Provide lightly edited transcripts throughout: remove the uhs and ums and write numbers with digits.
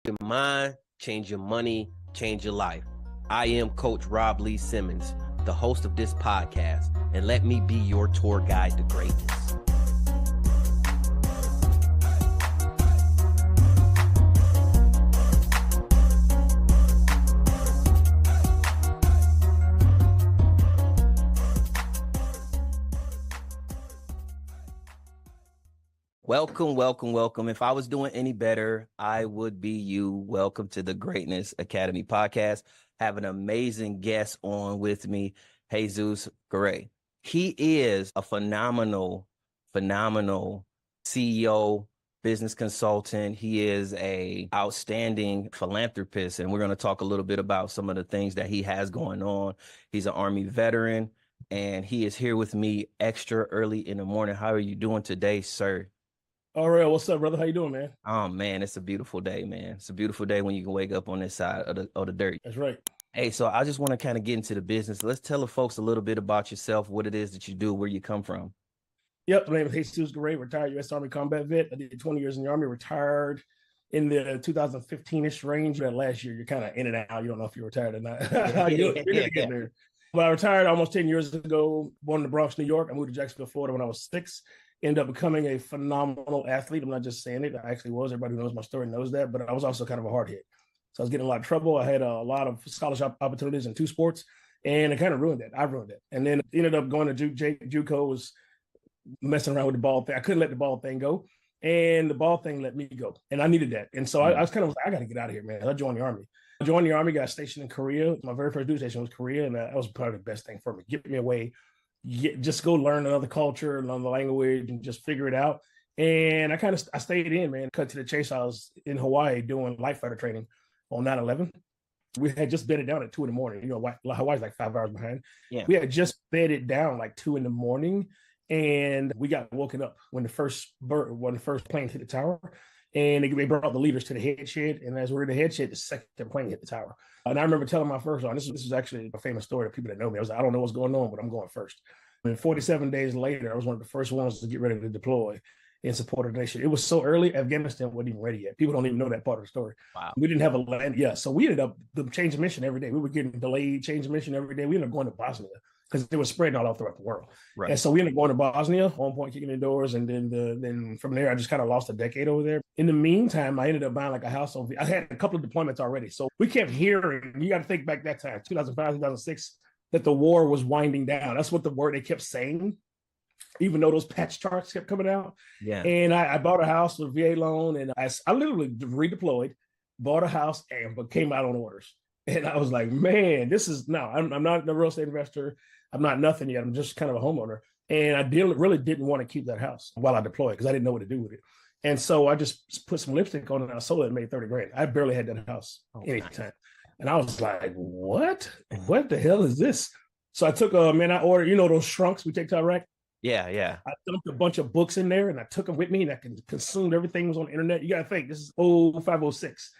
your mind, change your money, change your life. I am Coach Rob Lee Simmons, the host of this podcast, and let me be your tour guide to greatness. Welcome, welcome, welcome. If I was doing any better, I would be you. Welcome to the Greatness Academy podcast. Have an amazing guest on with me, Jesus Garay. He is a phenomenal CEO, business consultant. He is an outstanding philanthropist, and we're going to talk a little bit about some of the things that he has going on. He's an Army veteran, and he is here with me extra early in the morning. How are you doing today, sir? All right, what's up, brother? How you doing, man? Oh man, it's a beautiful day, man. It's a beautiful day when you can wake up on this side of the dirt. That's right. Hey, so I just want to kind of get into the business. Let's tell the folks a little bit about yourself, what it is that you do, where you come from. Yep, my name is Jesus Garay, retired U.S. Army combat vet. I did 20 years in the Army, retired in the 2015-ish range. That last year, you're kind of in and out. You don't know if you're retired or not. You're gonna get there. But I retired almost 10 years ago, born in the Bronx, New York. I moved to Jacksonville, Florida when I was 6. Ended up becoming a phenomenal athlete. I'm not just saying it. I actually was. Everybody who knows my story knows that. But I was also kind of a hard hit. So I was getting a lot of trouble. I had a lot of scholarship opportunities in 2 sports, and it kind of ruined it. I ruined it. And then ended up going to JUCO, was messing around with the ball thing. I couldn't let the ball thing go, and the ball thing let me go. And I needed that. And so I was kind of like, I got to get out of here, man. I joined the Army. Got stationed in Korea. My very first duty station was Korea, and that was probably the best thing for me. Get me away. Just go learn another culture, learn the language, and just figure it out. And I stayed in, man. Cut to the chase. I was in Hawaii doing light fighter training on 9/11. We had just bedded down at 2 a.m. You know, Hawaii's like 5 hours behind. Yeah. We had just bedded down like 2 a.m. and we got woken up when the first plane hit the tower. And they brought the leaders to the head shed. And as we were in the head shed, the second plane hit the tower. And I remember telling my first one, this is actually a famous story to people that know me. I was like, I don't know what's going on, but I'm going first. And 47 days later, I was one of the first ones to get ready to deploy in support of the nation. It was so early, Afghanistan wasn't even ready yet. People don't even know that part of the story. Wow. We didn't have a land. Yeah. So we ended up changing mission every day. We were getting delayed, changing mission every day. We ended up going to Bosnia because it was spreading all throughout the world. Right. And so we ended up going to Bosnia, on point, kicking in doors. And then from there, I just kind of lost a decade over there. In the meantime, I ended up buying like a house. I had a couple of deployments already. So we kept hearing, you got to think back that time, 2005, 2006, that the war was winding down. That's what the word they kept saying, even though those patch charts kept coming out. Yeah. And I bought a house with a VA loan, and I literally redeployed, bought a house, but came out on orders. And I was like, man, I'm not a real estate investor. I'm not nothing yet. I'm just kind of a homeowner. And I really didn't want to keep that house while I deployed because I didn't know what to do with it. And so I just put some lipstick on it and I sold it and made $30,000. I barely had that house anytime. And I was like, what the hell is this? So I took I ordered, those shrunks we take to Iraq. Yeah. I dumped a bunch of books in there and I took them with me and I consumed everything was on the internet. You got to think, this is 0506.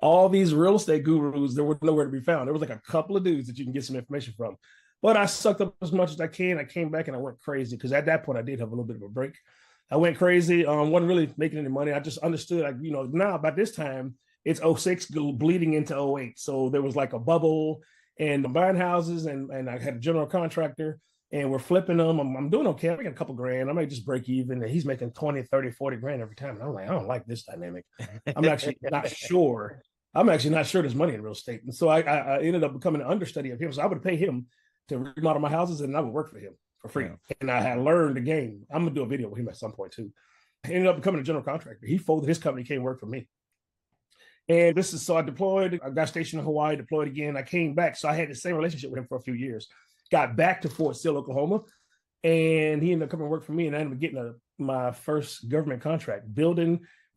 All these real estate gurus, there were nowhere to be found. There was like a couple of dudes that you can get some information from. But I sucked up as much as I can. I came back and I went crazy because at that point I did have a little bit of a break. I went crazy. Wasn't really making any money. I just understood, now by this time it's 06 bleeding into 08. So there was like a bubble and I'm buying houses and I had a general contractor and we're flipping them. I'm doing okay. I'm making a couple grand. I might just break even. And he's making 20, 30, 40 grand every time. And I'm like, I don't like this dynamic. I'm actually not sure. There's money in real estate. And so I ended up becoming an understudy of him. So I would pay him to remodel my houses and I would work for him for free. Yeah. And I had learned the game. I'm going to do a video with him at some point too. I ended up becoming a general contractor. He folded his company, came work for me. And so I deployed, I got stationed in Hawaii, deployed again. I came back. So I had the same relationship with him for a few years. Got back to Fort Sill, Oklahoma. And he ended up coming to work for me. And I ended up getting my first government contract,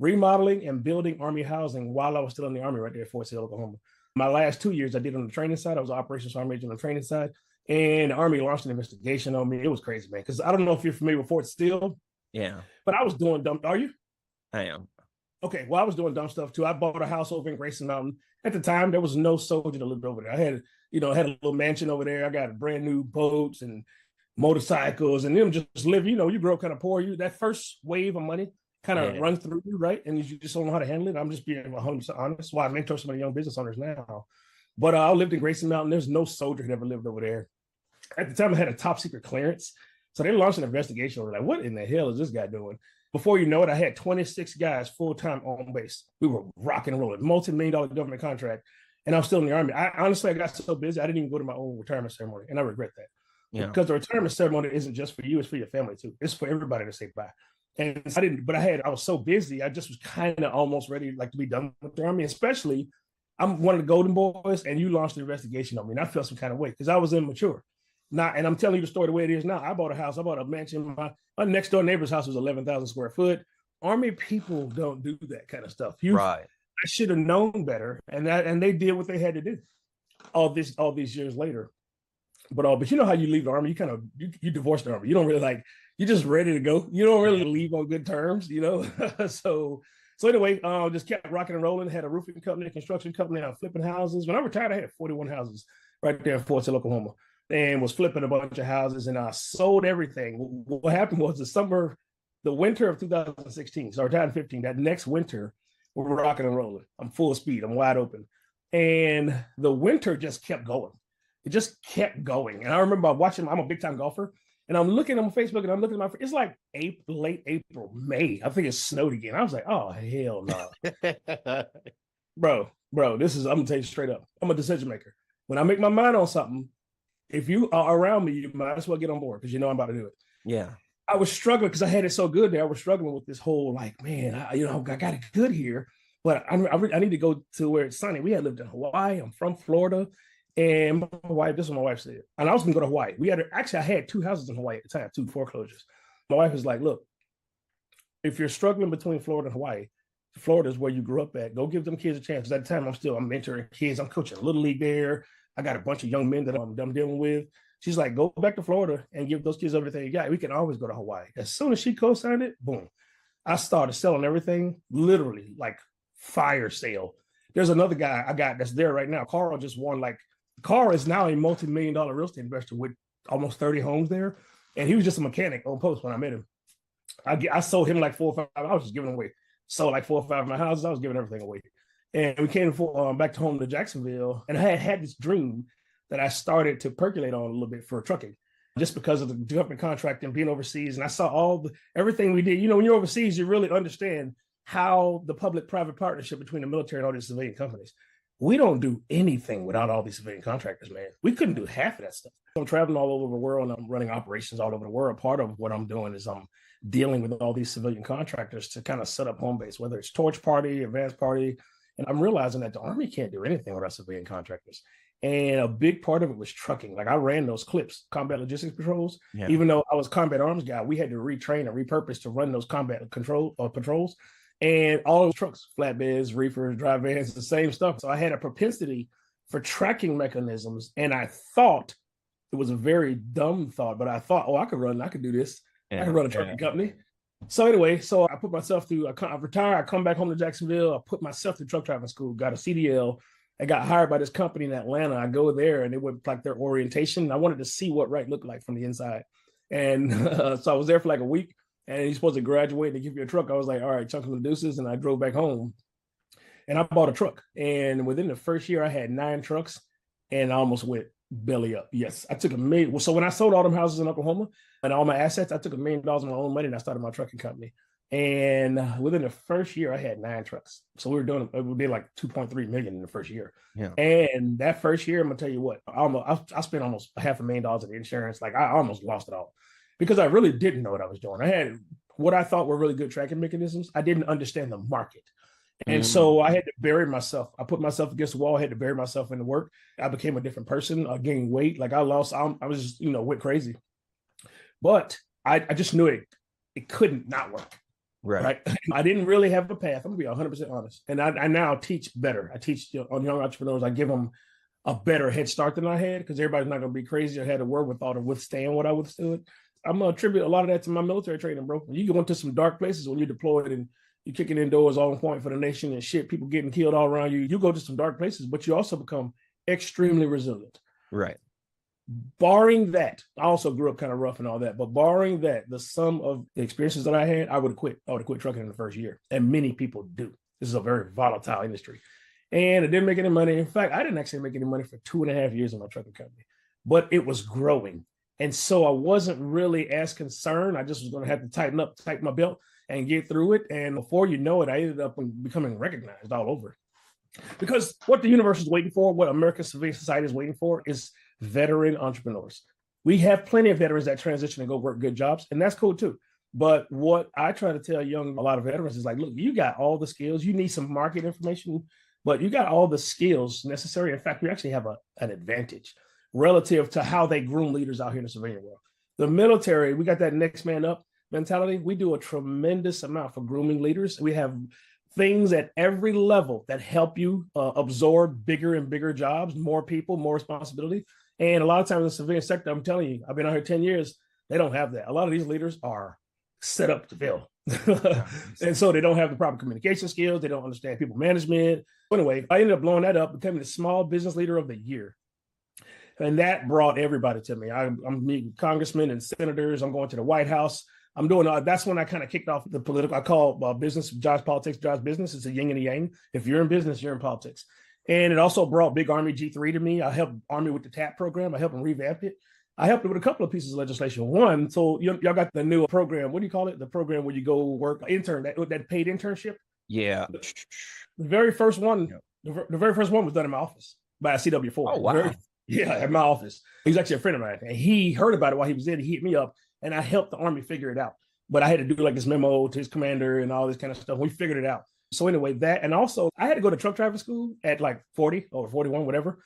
remodeling and building Army housing while I was still in the Army right there at Fort Sill, Oklahoma. My last 2 years I did on the training side. I was an operations sergeant major on the training side. And the Army launched an investigation on me. It was crazy, man. Because I don't know if you're familiar with Fort Sill. Yeah. But I was doing dumb. Are you? I am. Okay. Well, I was doing dumb stuff too. I bought a house over in Grayson Mountain. At the time, there was no soldier that lived over there. I had a little mansion over there. I got brand new boats and motorcycles and them just live. You grow up kind of poor. That first wave of money kind of runs through you, right? And you just don't know how to handle it. I'm just being 100% honest. Why I mentor so many young business owners now. But I lived in Grayson Mountain. There's no soldier who ever lived over there. At the time, I had a top secret clearance. So they launched an investigation. We're like, what in the hell is this guy doing? Before you know it, I had 26 guys full-time on base. We were rocking and rolling, multi-million-dollar government contract. And I was still in the Army. Honestly, I got so busy, I didn't even go to my own retirement ceremony. And I regret that. Yeah. Because the retirement ceremony isn't just for you, it's for your family too. It's for everybody to say bye. And I was so busy, I just was kind of almost ready to be done with the Army, especially I'm one of the golden boys and you launched the investigation on me. And I felt some kind of way because I was immature. And I'm telling you the story the way it is now. I bought a house, I bought a mansion. My next door neighbor's house was 11,000 square foot. Army people don't do that kind of stuff. Right. I should have known better. And they did what they had to do all these years later. But you know how you leave the Army, you divorce the Army. You don't really you're just ready to go. You don't really leave on good terms, So anyway, just kept rocking and rolling. Had a roofing company, a construction company. I was flipping houses. When I retired, I had 41 houses right there in Fort Sill, Oklahoma, and was flipping a bunch of houses. And I sold everything. What happened was the winter of 2016. So I retired in 15. That next winter, we're rocking and rolling. I'm full speed. I'm wide open, and the winter just kept going. It just kept going. And I remember watching. I'm a big time golfer. And I'm looking on Facebook and I'm looking at it's like late April, May. I think it snowed again. I was like, oh, hell no. bro, I'm going to tell you straight up. I'm a decision maker. When I make my mind on something, if you are around me, you might as well get on board because you know I'm about to do it. Yeah. I was struggling because I had it so good there. I was struggling with this whole I got it good here, but I need to go to where it's sunny. We had lived in Hawaii. I'm from Florida. And my wife, this is what my wife said. And I was going to go to Hawaii. I had 2 houses in Hawaii at the time, 2 foreclosures. My wife was like, look, if you're struggling between Florida and Hawaii, Florida is where you grew up at. Go give them kids a chance. At the time, I'm mentoring kids. I'm coaching a little league there. I got a bunch of young men that I'm dealing with. She's like, go back to Florida and give those kids everything you got. We can always go to Hawaii. As soon as she co-signed it, boom. I started selling everything, literally like fire sale. There's another guy I got that's there right now. Carl just won Carl is now a multi-million-dollar real estate investor with almost 30 homes there. And he was just a mechanic on post when I met him. I sold him 4 or 5. I was just giving them away. Sold 4 or 5 of my houses. I was giving everything away. And we came back to home to Jacksonville. And I had this dream that I started to percolate on a little bit for trucking just because of the government contract and being overseas. And I saw everything we did. When you're overseas, you really understand how the public-private partnership between the military and all these civilian companies. We don't do anything without all these civilian contractors, man. We couldn't do half of that stuff. I'm traveling all over the world and I'm running operations all over the world. Part of what I'm doing is I'm dealing with all these civilian contractors to kind of set up home base, whether it's Torch Party, Advanced Party. And I'm realizing that the Army can't do anything without civilian contractors. And a big part of it was trucking. I ran those clips, combat logistics patrols. Yeah. Even though I was combat arms guy, we had to retrain and repurpose to run those combat patrols. And all those trucks, flatbeds, reefers, dry vans, the same stuff. So I had a propensity for tracking mechanisms. And I thought it was a very dumb thought, but I thought, I could do this. Yeah, I could run a trucking company. So anyway, I put myself through, I retire, I come back home to Jacksonville. I put myself through truck driving school, got a CDL. I got hired by this company in Atlanta. I go there and it went their orientation. I wanted to see what right looked like from the inside. And so I was there for a week. And he's supposed to graduate and give you a truck. I was like, all right, chunk of the deuces. And I drove back home and I bought a truck. And within the first year, I had 9 trucks and I almost went belly up. Yes, I took $1 million. So when I sold all them houses in Oklahoma and all my assets, I took $1 million of my own money and I started my trucking company. And within the first year, I had 9 trucks. So we did $2.3 million in the first year. Yeah. And that first year, I'm going to tell you what, I spent almost $500,000 in insurance. I almost lost it all. Because I really didn't know what I was doing. I had what I thought were really good tracking mechanisms. I didn't understand the market. And so I had to bury myself. I put myself against the wall. I had to bury myself in the work. I became a different person. I gained weight. I was just, went crazy. But I just knew it couldn't not work. Right. I didn't really have a path. I'm going to be 100% honest. And I now teach better. I teach on young entrepreneurs. I give them a better head start than I had because everybody's not going to be crazy. I had a wherewithal to withstand what I withstood. I'm going to attribute a lot of that to my military training, bro. When you go into some dark places when you're deployed and you're kicking in doors all on point for the nation and shit, people getting killed all around you, you go to some dark places, but you also become extremely resilient. Right. Barring that, I also grew up kind of rough and all that, but barring that, the sum of the experiences that I had, I would have quit. I would have quit trucking in the first year. And many people do. This is a very volatile industry. And it didn't make any money. In fact, I didn't actually make any money for 2.5 years in my trucking company, but it was growing. And so I wasn't really as concerned. I just was going to have to tighten my belt and get through it. And before you know it, I ended up becoming recognized all over. Because what the universe is waiting for, what American civilian society is waiting for, is veteran entrepreneurs. We have plenty of veterans that transition and go work good jobs, and that's cool too. But what I try to tell a lot of veterans is like, look, you got all the skills. You need some market information, but you got all the skills necessary. In fact, we actually have an advantage relative to how they groom leaders out here in the civilian world. The military, we got that next man up mentality. We do a tremendous amount for grooming leaders. We have things at every level that help you absorb bigger and bigger jobs, more people, more responsibility. And a lot of times in the civilian sector, I'm telling you, I've been out here 10 years, they don't have that. A lot of these leaders are set up to fail. And so they don't have the proper communication skills. They don't understand people management. Anyway, I ended up blowing that up, becoming the small business leader of the year. And that brought everybody to me. I'm meeting congressmen and senators. I'm going to the White House. I'm doing that's when I kind of kicked off the political. I call business drives politics, drives business. It's a yin and a yang. If you're in business, you're in politics. And it also brought Big Army G3 to me. I helped Army with the TAP program. I helped them revamp it. I helped it with a couple of pieces of legislation. One, so y'all got the new program. What do you call it? The program where you go work intern, that paid internship. Yeah. The very first one, the very first one was done in my office by a CW4. Oh, wow. At my office. He's actually a friend of mine. And he heard about it while he was in. He hit me up, and I helped the Army figure it out. But I had to do like this memo to his commander and all this kind of stuff. We figured it out. So anyway, that, and also I had to go to truck driving school at like 40 or 41, whatever.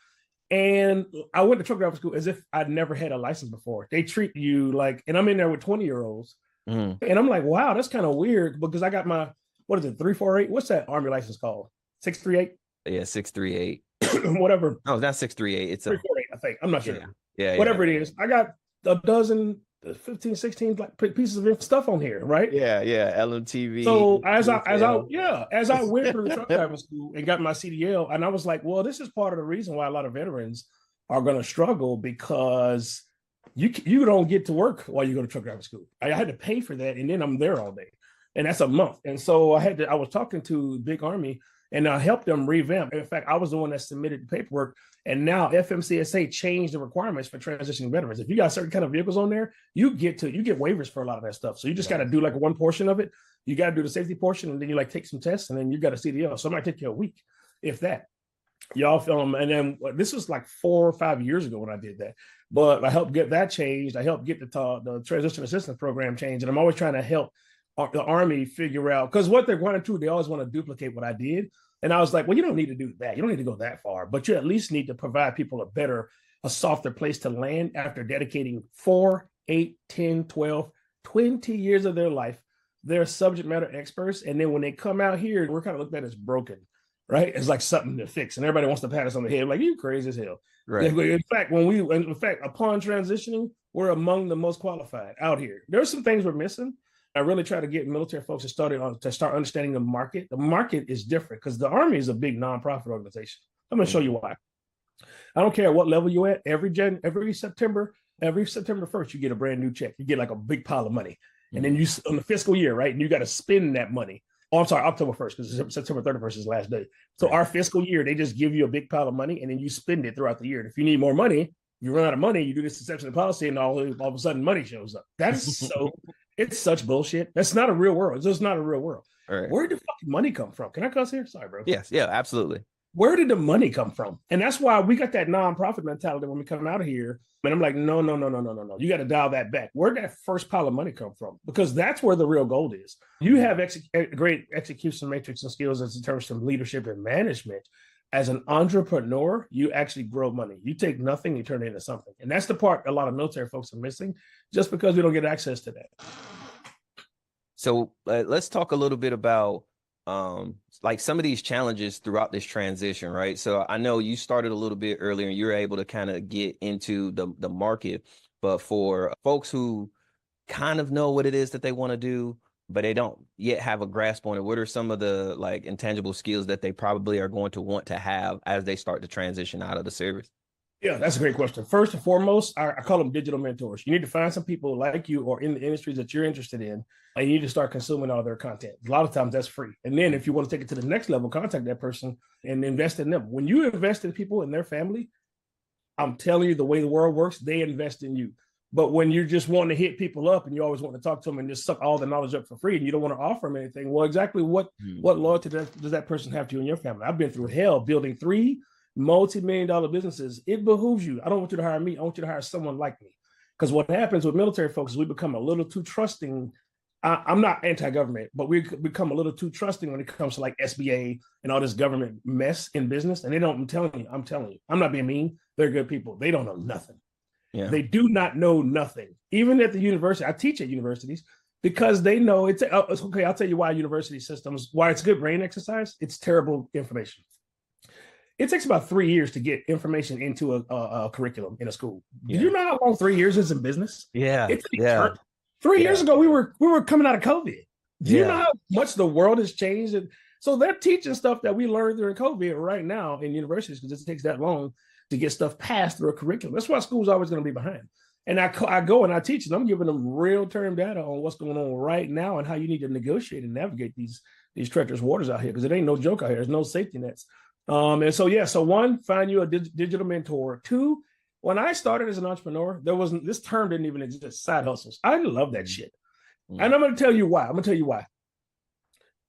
And I went to truck driving school as if I'd never had a license before. They treat you like, and I'm in there with 20-year-olds. And I'm like, wow, that's kind of weird because I got my, what is it, 348? What's that Army license called? 638? Yeah, 638. Whatever. No, not 638. It's 348, I think. I'm not sure. Yeah. Whatever it is. I got a dozen 15, 16 like pieces of stuff on here, right? Yeah, LMTV. So as I went through truck driving school and got my CDL, and I was like, well, this is part of the reason why a lot of veterans are going to struggle because you don't get to work while you go to truck driving school. I had to pay for that, and then I'm there all day, and that's a month. And so I was talking to Big Army, and I helped them revamp. In fact, I was the one that submitted the paperwork. And now FMCSA changed the requirements for transitioning veterans. If you got certain kind of vehicles on there, you get waivers for a lot of that stuff. So you just got to do like one portion of it. You got to do the safety portion, and then you like take some tests, and then you got a CDL. So it might take you a week, if that. Y'all film, and then this was like 4 or 5 years ago when I did that. But I helped get that changed. I helped get the transition assistance program changed, and I'm always trying to help the Army figure out, because what they're going to do, they always want to duplicate what I did. And I was like, well, you don't need to do that. You don't need to go that far, but you at least need to provide people a softer place to land after dedicating 4, 8, 10, 12, 20 years of their life. They're subject matter experts. And then when they come out here, we're kind of looked at as broken, right? It's like something to fix. And everybody wants to pat us on the head. Like, you crazy as hell. Right. In fact, upon transitioning, we're among the most qualified out here. There's some things we're missing. I really try to get military folks to start understanding the market. The market is different because the Army is a big nonprofit organization. I'm going to show you why. I don't care what level you're at. Every September 1st, you get a brand new check. You get like a big pile of money. And then you, on the fiscal year, right? And you got to spend that money. Oh, I'm sorry, October 1st, because September 31st is the last day. So our fiscal year, they just give you a big pile of money, and then you spend it throughout the year. And if you need more money, you run out of money, you do this exception of policy, and all of a sudden money shows up. That's so... It's such bullshit. That's not a real world. It's just not a real world. Right. Where did the fucking money come from? Can I cuss here? Sorry, bro. Yes, yeah, absolutely. Where did the money come from? And that's why we got that nonprofit mentality when we come out of here. And I'm like, no. You got to dial that back. Where did that first pile of money come from? Because that's where the real gold is. You have great execution matrix and skills in terms of leadership and management. As an entrepreneur, you actually grow money. You take nothing, you turn it into something. And that's the part a lot of military folks are missing just because we don't get access to that. So let's talk a little bit about like some of these challenges throughout this transition, right? So I know you started a little bit earlier and you're able to kind of get into the market, but for folks who kind of know what it is that they want to do, but they don't yet have a grasp on it, what are some of the like intangible skills that they probably are going to want to have as they start to transition out of the service? Yeah, that's a great question. First and foremost, I call them digital mentors. You need to find some people like you or in the industries that you're interested in, and you need to start consuming all their content. A lot of times that's free. And then if you want to take it to the next level, contact that person and invest in them. When you invest in people and their family, I'm telling you, the way the world works, they invest in you. But when you just want to hit people up and you always want to talk to them and just suck all the knowledge up for free and you don't want to offer them anything, well, exactly what loyalty does that person have to you and your family? I've been through hell building 3 multi-million-dollar businesses. It behooves you. I don't want you to hire me. I want you to hire someone like me. Because what happens with military folks is we become a little too trusting. I'm not anti-government, but we become a little too trusting when it comes to like SBA and all this government mess in business. And they don't, I'm telling you, I'm not being mean. They're good people. They don't know nothing. Yeah. They do not know nothing. Even at the university, I teach at universities because they know it's okay. I'll tell you why university systems, why it's good brain exercise. It's terrible information. It takes about 3 years to get information into a curriculum in a school. Yeah. Do you know how long 3 years is in business? Yeah. Yeah. 3 years ago, we were coming out of COVID. Do you know how much the world has changed? And so they're teaching stuff that we learned during COVID right now in universities because it takes that long to get stuff passed through a curriculum. That's why school's always going to be behind. And I go and I teach them. I'm giving them real-term data on what's going on right now and how you need to negotiate and navigate these treacherous waters out here because it ain't no joke out here. There's no safety nets. And so, so 1, find you a digital mentor. 2, when I started as an entrepreneur, this term didn't even exist, side hustles. I love that shit. And I'm going to tell you why.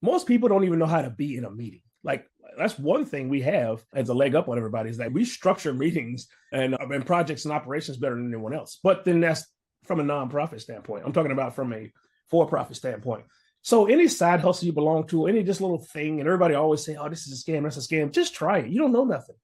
Most people don't even know how to be in a meeting. Like, that's one thing we have as a leg up on everybody is that we structure meetings and projects and operations better than anyone else. But then that's from a nonprofit standpoint. I'm talking about from a for-profit standpoint. So any side hustle you belong to, any just little thing, and everybody always say, oh, this is a scam, that's a scam. Just try it. You don't know nothing.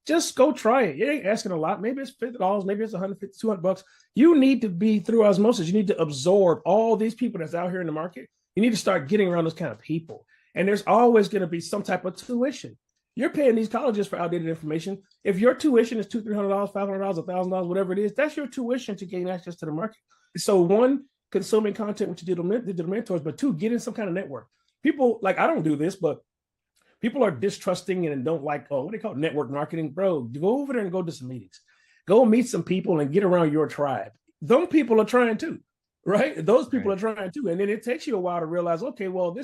Just go try it. It ain't asking a lot. Maybe it's $50, maybe it's $150, $200. You need to be through osmosis. You need to absorb all these people that's out here in the market. You need to start getting around those kind of people. And there's always going to be some type of tuition. You're paying these colleges for outdated information. If your tuition is $200, $300, $500, $1,000, whatever it is, that's your tuition to gain access to the market. So 1, consuming content with your digital mentors, but 2, get in some kind of network. People, like, I don't do this, but people are distrusting and don't like, what do they call it? Network marketing. Bro, go over there and go to some meetings. Go meet some people and get around your tribe. Those people are trying too. Right? Those people are trying to. And then it takes you a while to realize, okay, well,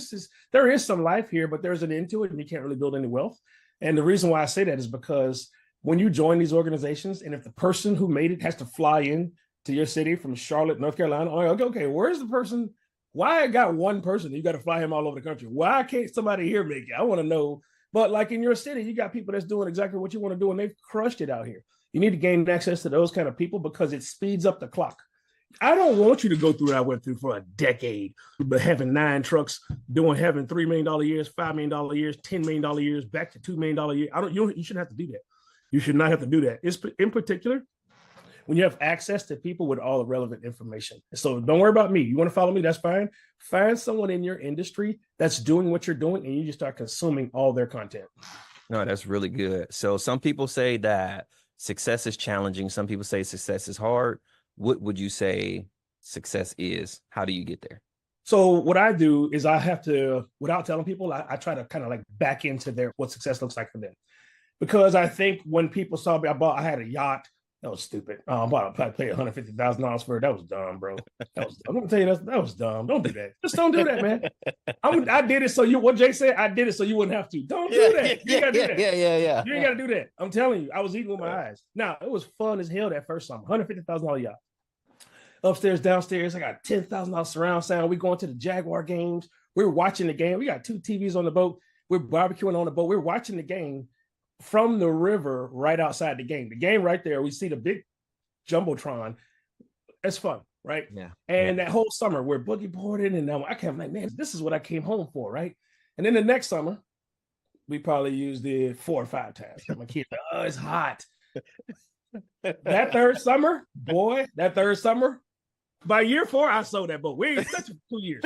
there is some life here, but there's an end to it and you can't really build any wealth. And the reason why I say that is because when you join these organizations, and if the person who made it has to fly in to your city from Charlotte, North Carolina, okay, where's the person? Why I got one person? You got to fly him all over the country. Why can't somebody here make it? I want to know. But like in your city, you got people that's doing exactly what you want to do and they've crushed it out here. You need to gain access to those kind of people because it speeds up the clock. I don't want you to go through what I went through for a decade, but having 9 trucks, having $3 million years, $5 million years, $10 million years, back to $2 million a year. You shouldn't have to do that. You should not have to do that. It's in particular when you have access to people with all the relevant information. So don't worry about me. You want to follow me? That's fine. Find someone in your industry that's doing what you're doing, and you just start consuming all their content. No, that's really good. So some people say that success is challenging. Some people say success is hard. What would you say success is? How do you get there? So what I do is I have to, without telling people, I try to kind of like back into what success looks like for them. Because I think when people saw me, I had a yacht. That was stupid. I paid $150,000 for it. That was dumb, bro. I'm gonna tell you that was dumb. Don't do that. Just don't do that, man. I did it so what Jay said. I did it so you wouldn't have to. Don't do that. You ain't gotta do that. Yeah. You ain't gotta do that. I'm telling you, I was eating with my eyes. Now it was fun as hell that first summer. $150,000 yacht. Upstairs, downstairs, I got $10,000 surround sound. We going to the Jaguar games. We're watching the game. We got 2 TVs on the boat. We're barbecuing on the boat. We're watching the game from the river right outside the game. The game right there, we see the big Jumbotron. It's fun, right? Yeah. And that whole summer, we're boogie boarding, and now I came like, man, this is what I came home for, right? And then the next summer, we probably used it 4 or 5 times. My kids, it's hot. That third summer, by year 4, I sold that boat. We ain't touched it for 2 years.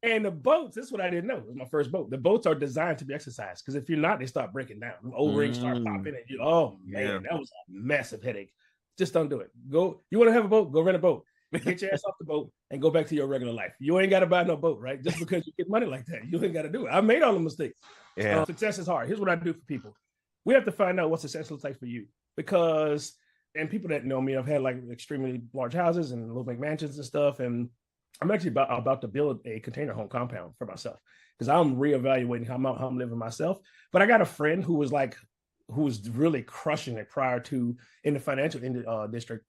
And the boats, this is what I didn't know. It was my first boat. The boats are designed to be exercised because if you're not, they start breaking down. The old rings start popping. And that was a massive headache. Just don't do it. You want to have a boat? Go rent a boat. Get your ass off the boat and go back to your regular life. You ain't got to buy no boat, right? Just because you get money like that. You ain't got to do it. I made all the mistakes. Yeah. Success is hard. Here's what I do for people. We have to find out what success looks like for you. because, and people that know me, I've had like extremely large houses and little big mansions and stuff. And I'm actually about to build a container home compound for myself because I'm reevaluating how I'm living myself. But I got a friend who was really crushing it prior to in the financial industry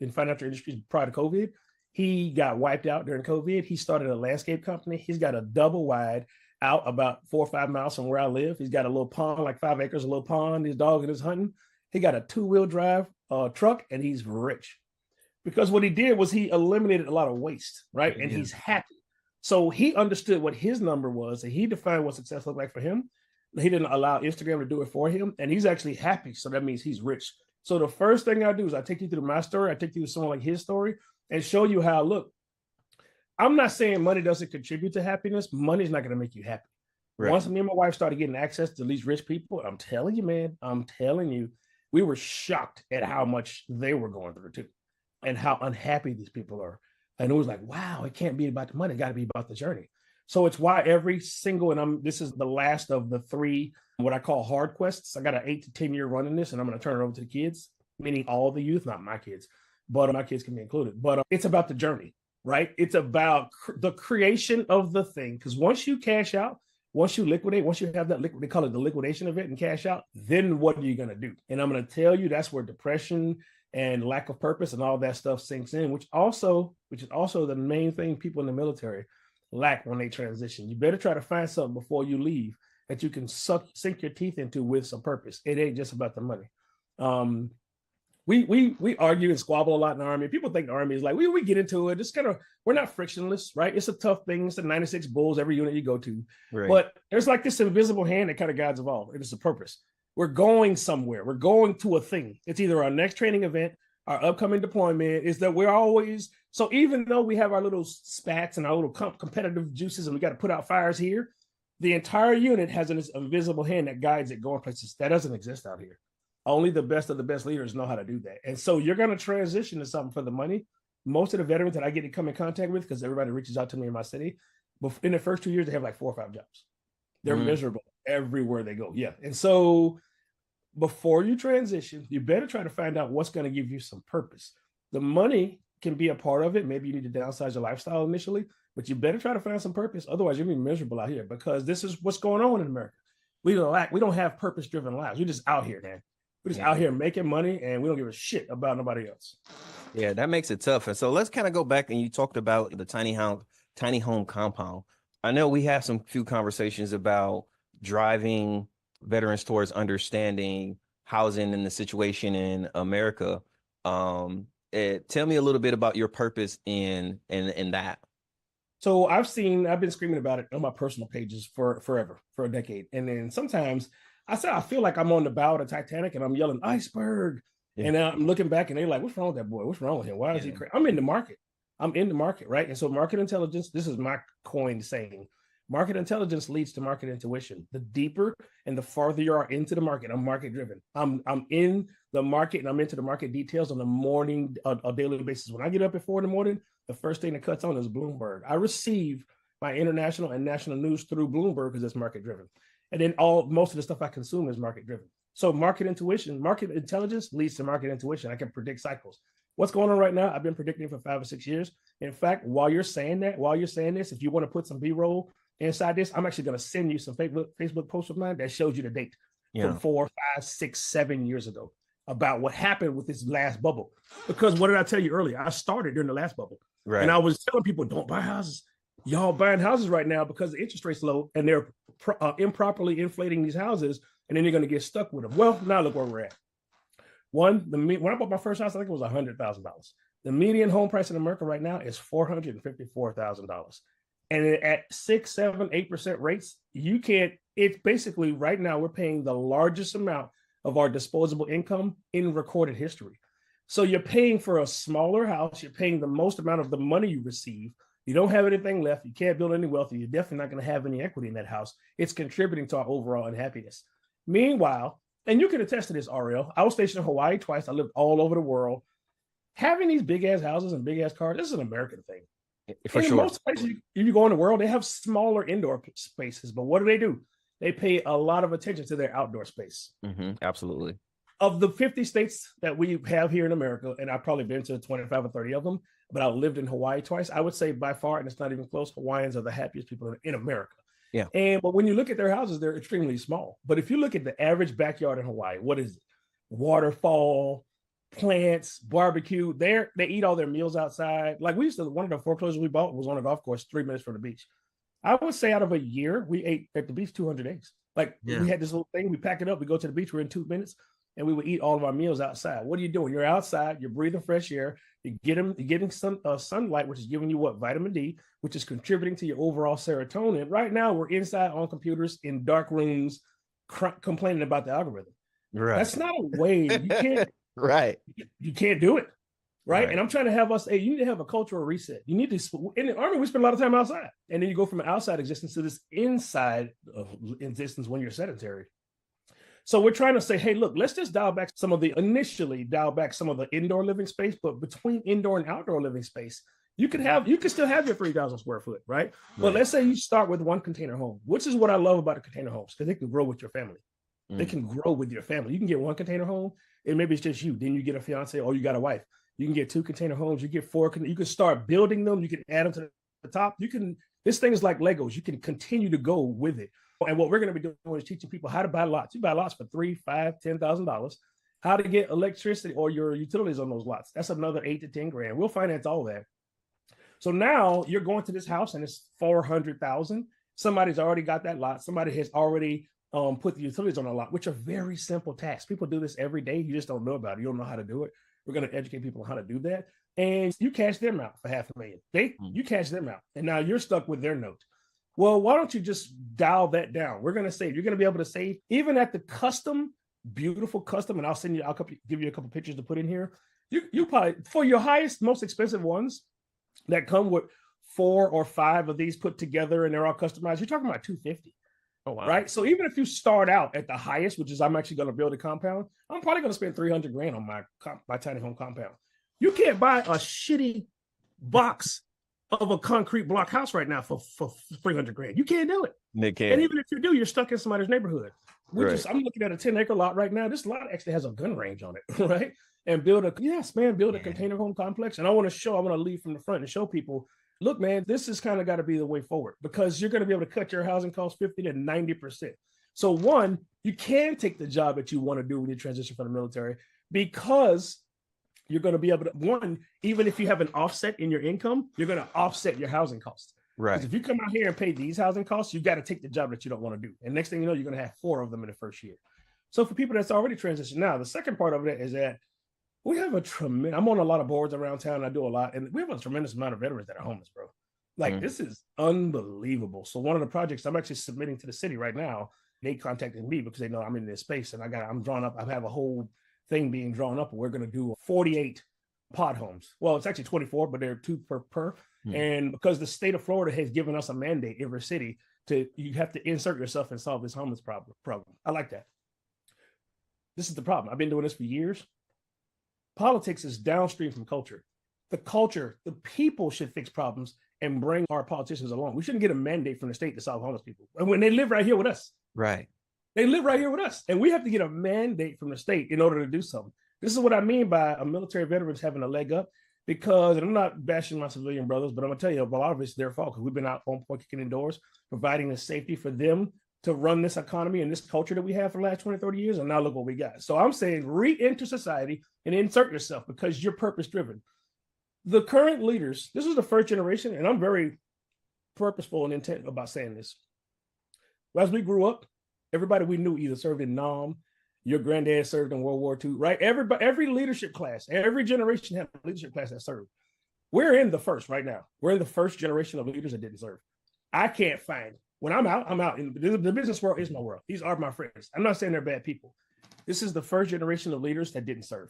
prior to COVID. He got wiped out during COVID. He started a landscape company. He's got a double wide out about 4 or 5 miles from where I live. He's got a little pond, like 5 acres, a little pond. His dog is hunting. He got a 2-wheel drive truck, and he's rich because what he did was he eliminated a lot of waste, right? And he's happy. So he understood what his number was, and he defined what success looked like for him. He didn't allow Instagram to do it for him, and he's actually happy. So that means he's rich. So the first thing I do is I take you through my story. I take you through someone like his story and show you how, look, I'm not saying money doesn't contribute to happiness. Money's not going to make you happy. Right. Once me and my wife started getting access to these rich people, I'm telling you, man, we were shocked at how much they were going through too, and how unhappy these people are. And it was like, wow, it can't be about the money. It got to be about the journey. So it's why every single, this is the last of the 3, what I call hard quests. I got an 8 to 10 year run in this, and I'm going to turn it over to the kids, meaning all the youth, not my kids, but my kids can be included. But it's about the journey, right? It's about the creation of the thing. Because once you cash out, once you liquidate, once you have that they call it the liquidation event and cash out, then what are you going to do? And I'm going to tell you that's where depression and lack of purpose and all that stuff sinks in, which is also the main thing people in the military lack when they transition. You better try to find something before you leave that you can sink your teeth into with some purpose. It ain't just about the money. We argue and squabble a lot in the Army. People think the Army is like, we get into it. It's kind of, we're not frictionless, right? It's a tough thing. It's the 96 bulls every unit you go to. Right. But there's like this invisible hand that kind of guides all. It is a purpose. We're going somewhere. We're going to a thing. It's either our next training event, our upcoming deployment, is that we're always, so even though we have our little spats and our little competitive juices and we got to put out fires here, the entire unit has an invisible hand that guides it going places. That doesn't exist out here. Only the best of the best leaders know how to do that. And so you're going to transition to something for the money. Most of the veterans that I get to come in contact with, because everybody reaches out to me in my city, but in the first 2 years, they have like 4 or 5 jobs. They're miserable everywhere they go. Yeah. And so before you transition, you better try to find out what's going to give you some purpose. The money can be a part of it. Maybe you need to downsize your lifestyle initially, but you better try to find some purpose. Otherwise, you'll be miserable out here, because this is what's going on in America. We don't have purpose-driven lives. We're just out here, man. We're just out here making money, and we don't give a shit about nobody else. Yeah, that makes it tough. And so let's kind of go back, and you talked about the tiny home compound. I know we have some few conversations about driving veterans towards understanding housing and the situation in America. Tell me a little bit about your purpose in that. So I've been screaming about it on my personal pages for forever, for a decade. And then sometimes I feel like I'm on the bow of the Titanic and I'm yelling iceberg. Yeah. And I'm looking back and they're like, what's wrong with that boy? What's wrong with him? Why is he crazy? I'm in the market, right? And so market intelligence, this is my coined saying, market intelligence leads to market intuition. The deeper and the farther you are into the market, I'm market driven. I'm in the market and I'm into the market details on a daily basis. When I get up at 4 a.m, the first thing that cuts on is Bloomberg. I receive my international and national news through Bloomberg because it's market driven. And then most of the stuff I consume is market driven. So market intelligence leads to market intuition. I can predict cycles. What's going on right now? I've been predicting for 5 or 6 years. In fact, while you're saying this, if you want to put some B-roll inside this, I'm actually going to send you some Facebook posts of mine that shows you the date from 4, 5, 6, 7 years ago about what happened with this last bubble. Because what did I tell you earlier? I started during the last bubble. Right. And I was telling people, don't buy houses. Y'all buying houses right now because the interest rate's low and they're improperly inflating these houses, and then you're going to get stuck with them. Well, now look where we're at. When I bought my first house, I think it was $100,000. The median home price in America right now is $454,000. And at 6, 7, 8% rates, it's basically right now we're paying the largest amount of our disposable income in recorded history. So you're paying for a smaller house. You're paying the most amount of the money you receive. You don't have anything left. You can't build any wealth. And you're definitely not going to have any equity in that house. It's contributing to our overall unhappiness. Meanwhile, and you can attest to this, Ariel, I was stationed in Hawaii twice. I lived all over the world. Having these big ass houses and big ass cars, this is an American thing. For sure. Most places, if you go in the world, they have smaller indoor spaces. But what do? They pay a lot of attention to their outdoor space. Mm-hmm, absolutely. Of the 50 states that we have here in America, and I've probably been to 25 or 30 of them, but I lived in Hawaii twice. I would say by far, and it's not even close, Hawaiians are the happiest people in America. Yeah. But when you look at their houses, they're extremely small. But if you look at the average backyard in Hawaii, what is it? Waterfall, plants, barbecue. They eat all their meals outside. Like we used to, one of the foreclosures we bought was on a golf course 3 minutes from the beach. I would say out of a year, we ate at the beach 200 eggs. Like we had this little thing, we pack it up, we go to the beach, we're in 2 minutes, and we would eat all of our meals outside. What are you doing? You're outside, you're breathing fresh air, you're getting sunlight, which is giving you what? Vitamin D, which is contributing to your overall serotonin. Right now, we're inside on computers in dark rooms complaining about the algorithm. Right. That's not a way. You can't. Right. You can't do it. Right? And I'm trying to have us, you need to have a cultural reset. You need to, in the Army, we spend a lot of time outside. And then you go from an outside existence to this inside of existence when you're sedentary. So we're trying to say, hey, look, let's just initially dial back some of the indoor living space, but between indoor and outdoor living space, you can still have your 3,000 square foot, right? But let's say you start with one container home, which is what I love about the container homes, because they can grow with your family. They can grow with your family. You can get one container home, and maybe it's just you. Then you get a fiance or you got a wife. You can get 2 container homes. You get 4. You can start building them. You can add them to the top. This thing is like Legos. You can continue to go with it. And what we're going to be doing is teaching people how to buy lots. You buy lots for $3,000, $5,000, $10,000. How to get electricity or your utilities on those lots. That's another $8,000 to $10,000. We'll finance all that. So now you're going to this house and it's $400,000. Somebody's already got that lot. Somebody has already put the utilities on a lot, which are very simple tasks. People do this every day. You just don't know about it. You don't know how to do it. We're going to educate people on how to do that. And you cash them out for $500,000. You cash them out. And now you're stuck with their note. Well, why don't you just dial that down? We're going to save. You're going to be able to save even at the beautiful custom. And I'll give you a couple pictures to put in here. You probably, for your highest, most expensive ones that come with 4 or 5 of these put together and they're all customized, you're talking about $250. Oh, wow. Right. So even if you start out at the highest, which is I'm actually going to build a compound, I'm probably going to spend $300,000 on my tiny home compound. You can't buy a shitty box of a concrete block house right now for $300,000. You can't do it. And even if you do, you're stuck in somebody's neighborhood. I'm looking at a 10-acre lot right now. This lot actually has a gun range on it, right? And build a container home complex. And I want to lead from the front and show people, look, man, this is kind of got to be the way forward because you're going to be able to cut your housing costs 50 to 90%. So one, you can take the job that you want to do when you transition from the military because you're going to be able to, even if you have an offset in your income, you're going to offset your housing costs. Right. Because if you come out here and pay these housing costs, you got to take the job that you don't want to do. And next thing you know, you're going to have 4 of them in the first year. So for people that's already transitioned now, the second part of it is that we have I'm on a lot of boards around town. I do a lot, and we have a tremendous amount of veterans that are homeless, bro. Like this is unbelievable. So one of the projects I'm actually submitting to the city right now, they contacted me because they know I'm in this space and I'm drawn up. I have a whole thing being drawn up. We're going to do 48 pod homes. Well, it's actually 24, but they're 2 per. And because the state of Florida has given us a mandate, every city you have to insert yourself and solve this homeless problem. I like that. This is the problem. I've been doing this for years. Politics is downstream from culture. The people should fix problems and bring our politicians along. We shouldn't get a mandate from the state to solve homeless people. And when they live right here with us. Right. They live right here with us. And we have to get a mandate from the state in order to do something. This is what I mean by a military veterans having a leg up because, and I'm not bashing my civilian brothers, but I'm going to tell you, a lot of it's their fault because we've been out on point kicking indoors, providing the safety for them to run this economy and this culture that we have for the last 20, 30 years. And now look what we got. So I'm saying re-enter society and insert yourself because you're purpose driven. The current leaders, this is the first generation, and I'm very purposeful and intent about saying this. As we grew up, everybody we knew either served in Nam, your granddad served in World War II, right? Every leadership class, every generation had a leadership class that served. We're in the first right now. We're in the first generation of leaders that didn't serve. I can't find. When I'm out. And the business world is my world. These are my friends. I'm not saying they're bad people. This is the first generation of leaders that didn't serve.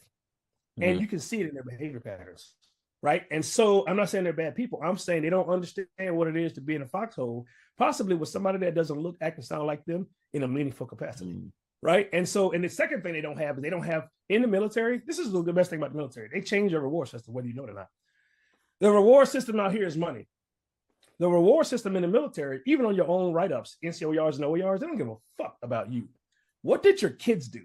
And you can see it in their behavior patterns, right? And so I'm not saying they're bad people. I'm saying they don't understand what it is to be in a foxhole, possibly with somebody that doesn't look, act, and sound like them in a meaningful capacity, right? And so, and the second thing they don't have in the military, this is the best thing about the military. They change their reward system, whether you know it or not. The reward system out here is money. The reward system in the military, even on your own write-ups, NCOERs and OERs, they don't give a fuck about you. What did your kids do?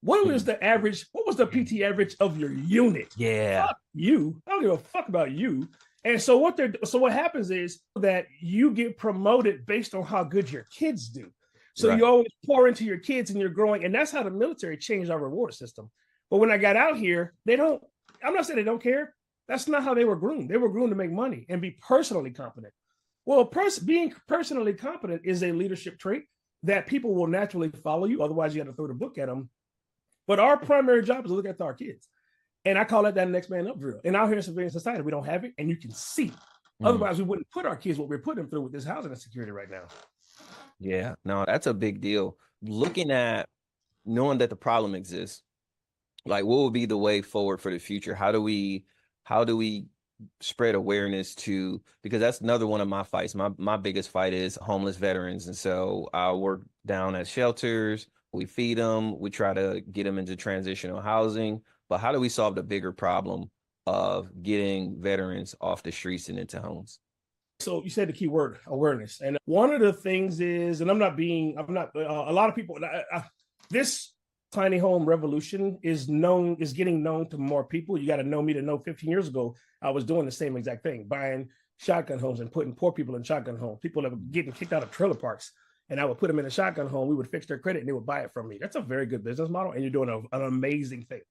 What was the average? What was the PT average of your unit? Yeah. Fuck you. I don't give a fuck about you. And so what happens is that you get promoted based on how good your kids do. So Right. you always pour into your kids and you're growing. And that's how the military changed our reward system. But when I got out here, I'm not saying they don't care. That's not how they were groomed. They were groomed to make money and be personally competent. Well, being personally competent is a leadership trait that people will naturally follow you. Otherwise, you got to throw the book at them. But our primary job is to look after our kids. And I call it that next man up drill. And out here in civilian society, we don't have it, and you can see. Otherwise, we wouldn't put our kids what we're putting them through with this housing insecurity right now. Yeah, no, that's a big deal. Looking at knowing that the problem exists, like what would be the way forward for the future? How do we spread awareness to, because that's another one of my fights. My biggest fight is homeless veterans. And so I work down at shelters, we feed them, we try to get them into transitional housing. But how do we solve the bigger problem of getting veterans off the streets and into homes? So you said the key word, awareness. And one of the things is, and a lot of people, this tiny home revolution is getting known to more people. You got to know me to know 15 years ago, I was doing the same exact thing, buying shotgun homes and putting poor people in shotgun homes. People that were getting kicked out of trailer parks. And I would put them in a shotgun home. We would fix their credit and they would buy it from me. That's a very good business model. And you're doing an amazing thing.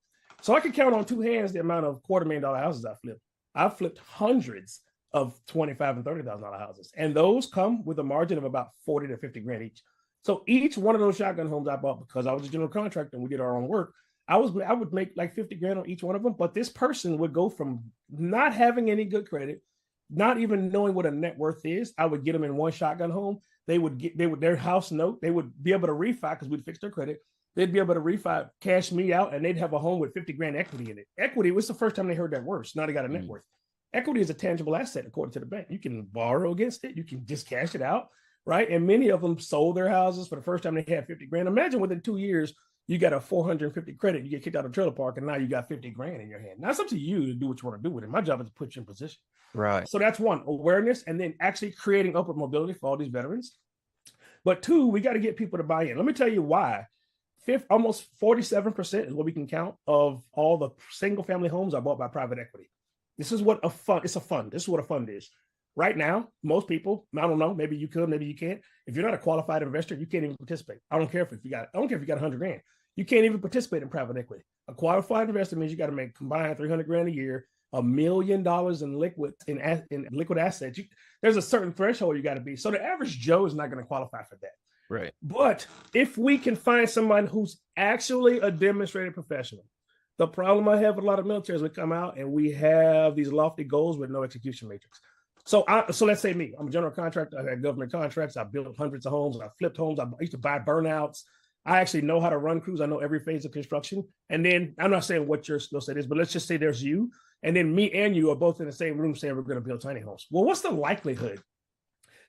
So I can count on two hands the amount of $250,000 houses I flipped. I've flipped hundreds of $25,000 and $30,000 houses. And those come with a margin of about 40 to 50 grand each. So each one of those shotgun homes I bought, because I was a general contractor and we did our own work, I would make like 50 grand on each one of them. But this person would go from not having any good credit, not even knowing what a net worth is. I would get them in one shotgun home. They would their house note. They would be able to refi because we'd fix their credit. They'd be able to refi, cash me out, and they'd have a home with 50 grand equity in it. Equity was the first time they heard that word. So now they got a net worth. Equity is a tangible asset according to the bank. You can borrow against it. You can just cash it out, right? And many of them sold their houses for the first time they had 50 grand. Imagine within 2 years, you got a 450 credit, you get kicked out of a trailer park, and now you got 50 grand in your hand. Now it's up to you to do what you want to do with it. My job is to put you in position. Right. So that's one, awareness, and then actually creating upward mobility for all these veterans. But two, we got to get people to buy in. Let me tell you why. Almost 47% is what we can count of all the single family homes are bought by private equity. This is what it's a fund. This is what a fund is. Right now, most people, I don't know, maybe you could, maybe you can't. If you're not a qualified investor, you can't even participate. I don't care if you got 100 grand. You can't even participate in private equity. A qualified investor means you got to make combined 300 grand a year, $1 million in liquid assets. There's a certain threshold you got to be. So the average Joe is not going to qualify for that. Right. But if we can find somebody who's actually a demonstrated professional, the problem I have with a lot of military is we come out and we have these lofty goals with no execution matrix. So let's say me, I'm a general contractor. I had government contracts. I built hundreds of homes. I flipped homes. I used to buy burnouts. I actually know how to run crews. I know every phase of construction. And then I'm not saying what your skill set is, but let's just say there's you. And then me and you are both in the same room saying we're going to build tiny homes. Well, what's the likelihood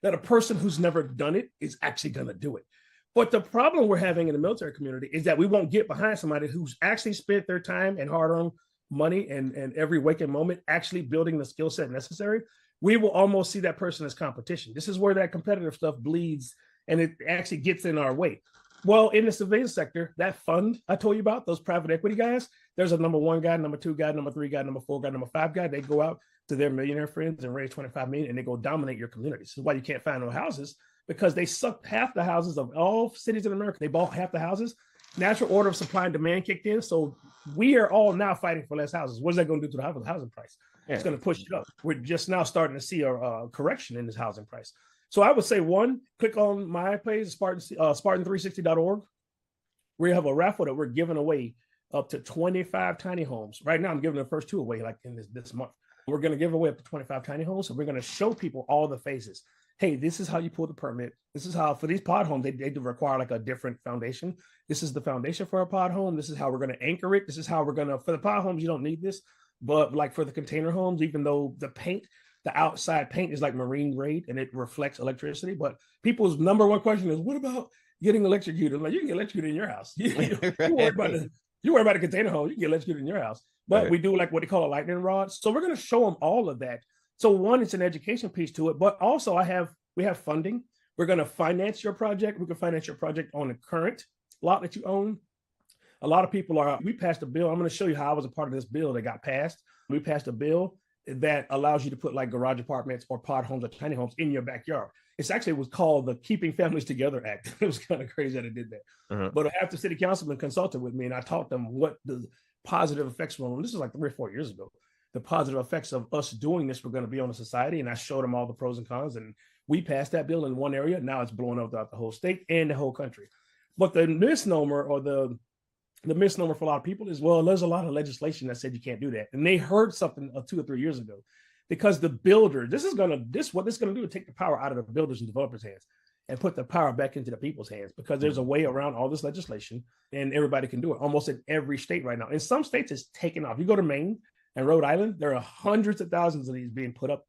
that a person who's never done it is actually going to do it? But the problem we're having in the military community is that we won't get behind somebody who's actually spent their time and hard-earned money and every waking moment actually building the skill set necessary. We will almost see that person as competition. This is where that competitive stuff bleeds and it actually gets in our way. Well, in the civilian sector, that fund I told you about, those private equity guys, there's a number one guy, number two guy, number three guy, number four guy, number five guy. They go out to their millionaire friends and raise 25 million and they go dominate your community. This is why you can't find no houses, because they sucked half the houses of all cities in America. They bought half the houses. Natural order of supply and demand kicked in. So we are all now fighting for less houses. What is that going to do to the housing price? Yeah. It's going to push it up. We're just now starting to see a correction in this housing price. So I would say, one, click on my page, Spartan360.org. We have a raffle that we're giving away up to 25 tiny homes. Right now, I'm giving the first two away like in this month. We're going to give away up to 25 tiny homes. So we're going to show people all the phases. Hey, this is how you pull the permit. This is how, for these pod homes, they do require like a different foundation. This is the foundation for a pod home. This is how we're going to anchor it. This is how we're going to, for the pod homes, you don't need this. But like for the container homes, even though the outside paint is like marine grade and it reflects electricity. But people's number one question is, what about getting electrocuted? Like, you can get electrocuted in your house. You worry about the container home, you can get electrocuted in your house. But right. We do like what they call a lightning rod. So we're going to show them all of that. So one, it's an education piece to it, but also we have funding. We're going to finance your project. We can finance your project on the current lot that you own. A lot of people we passed a bill. I'm going to show you how I was a part of this bill that got passed. We passed a bill that allows you to put like garage apartments or pod homes or tiny homes in your backyard. It was called the Keeping Families Together Act. It was kind of crazy that it did that. Uh-huh. But after city councilman consulted with me and I taught them what the positive effects were. This is like 3 or 4 years ago. The positive effects of us doing this were going to be on the society. And I showed them all the pros and cons. And we passed that bill in one area. Now it's blowing up throughout the whole state and the whole country. But the misnomer or the misnomer for a lot of people is, well, there's a lot of legislation that said you can't do that. And they heard something 2 or 3 years ago because the builder, what this is going to do is take the power out of the builders and developers' hands and put the power back into the people's hands, because there's a way around all this legislation and everybody can do it almost in every state right now. In some states, it's taken off. You go to Maine and Rhode Island, there are hundreds of thousands of these being put up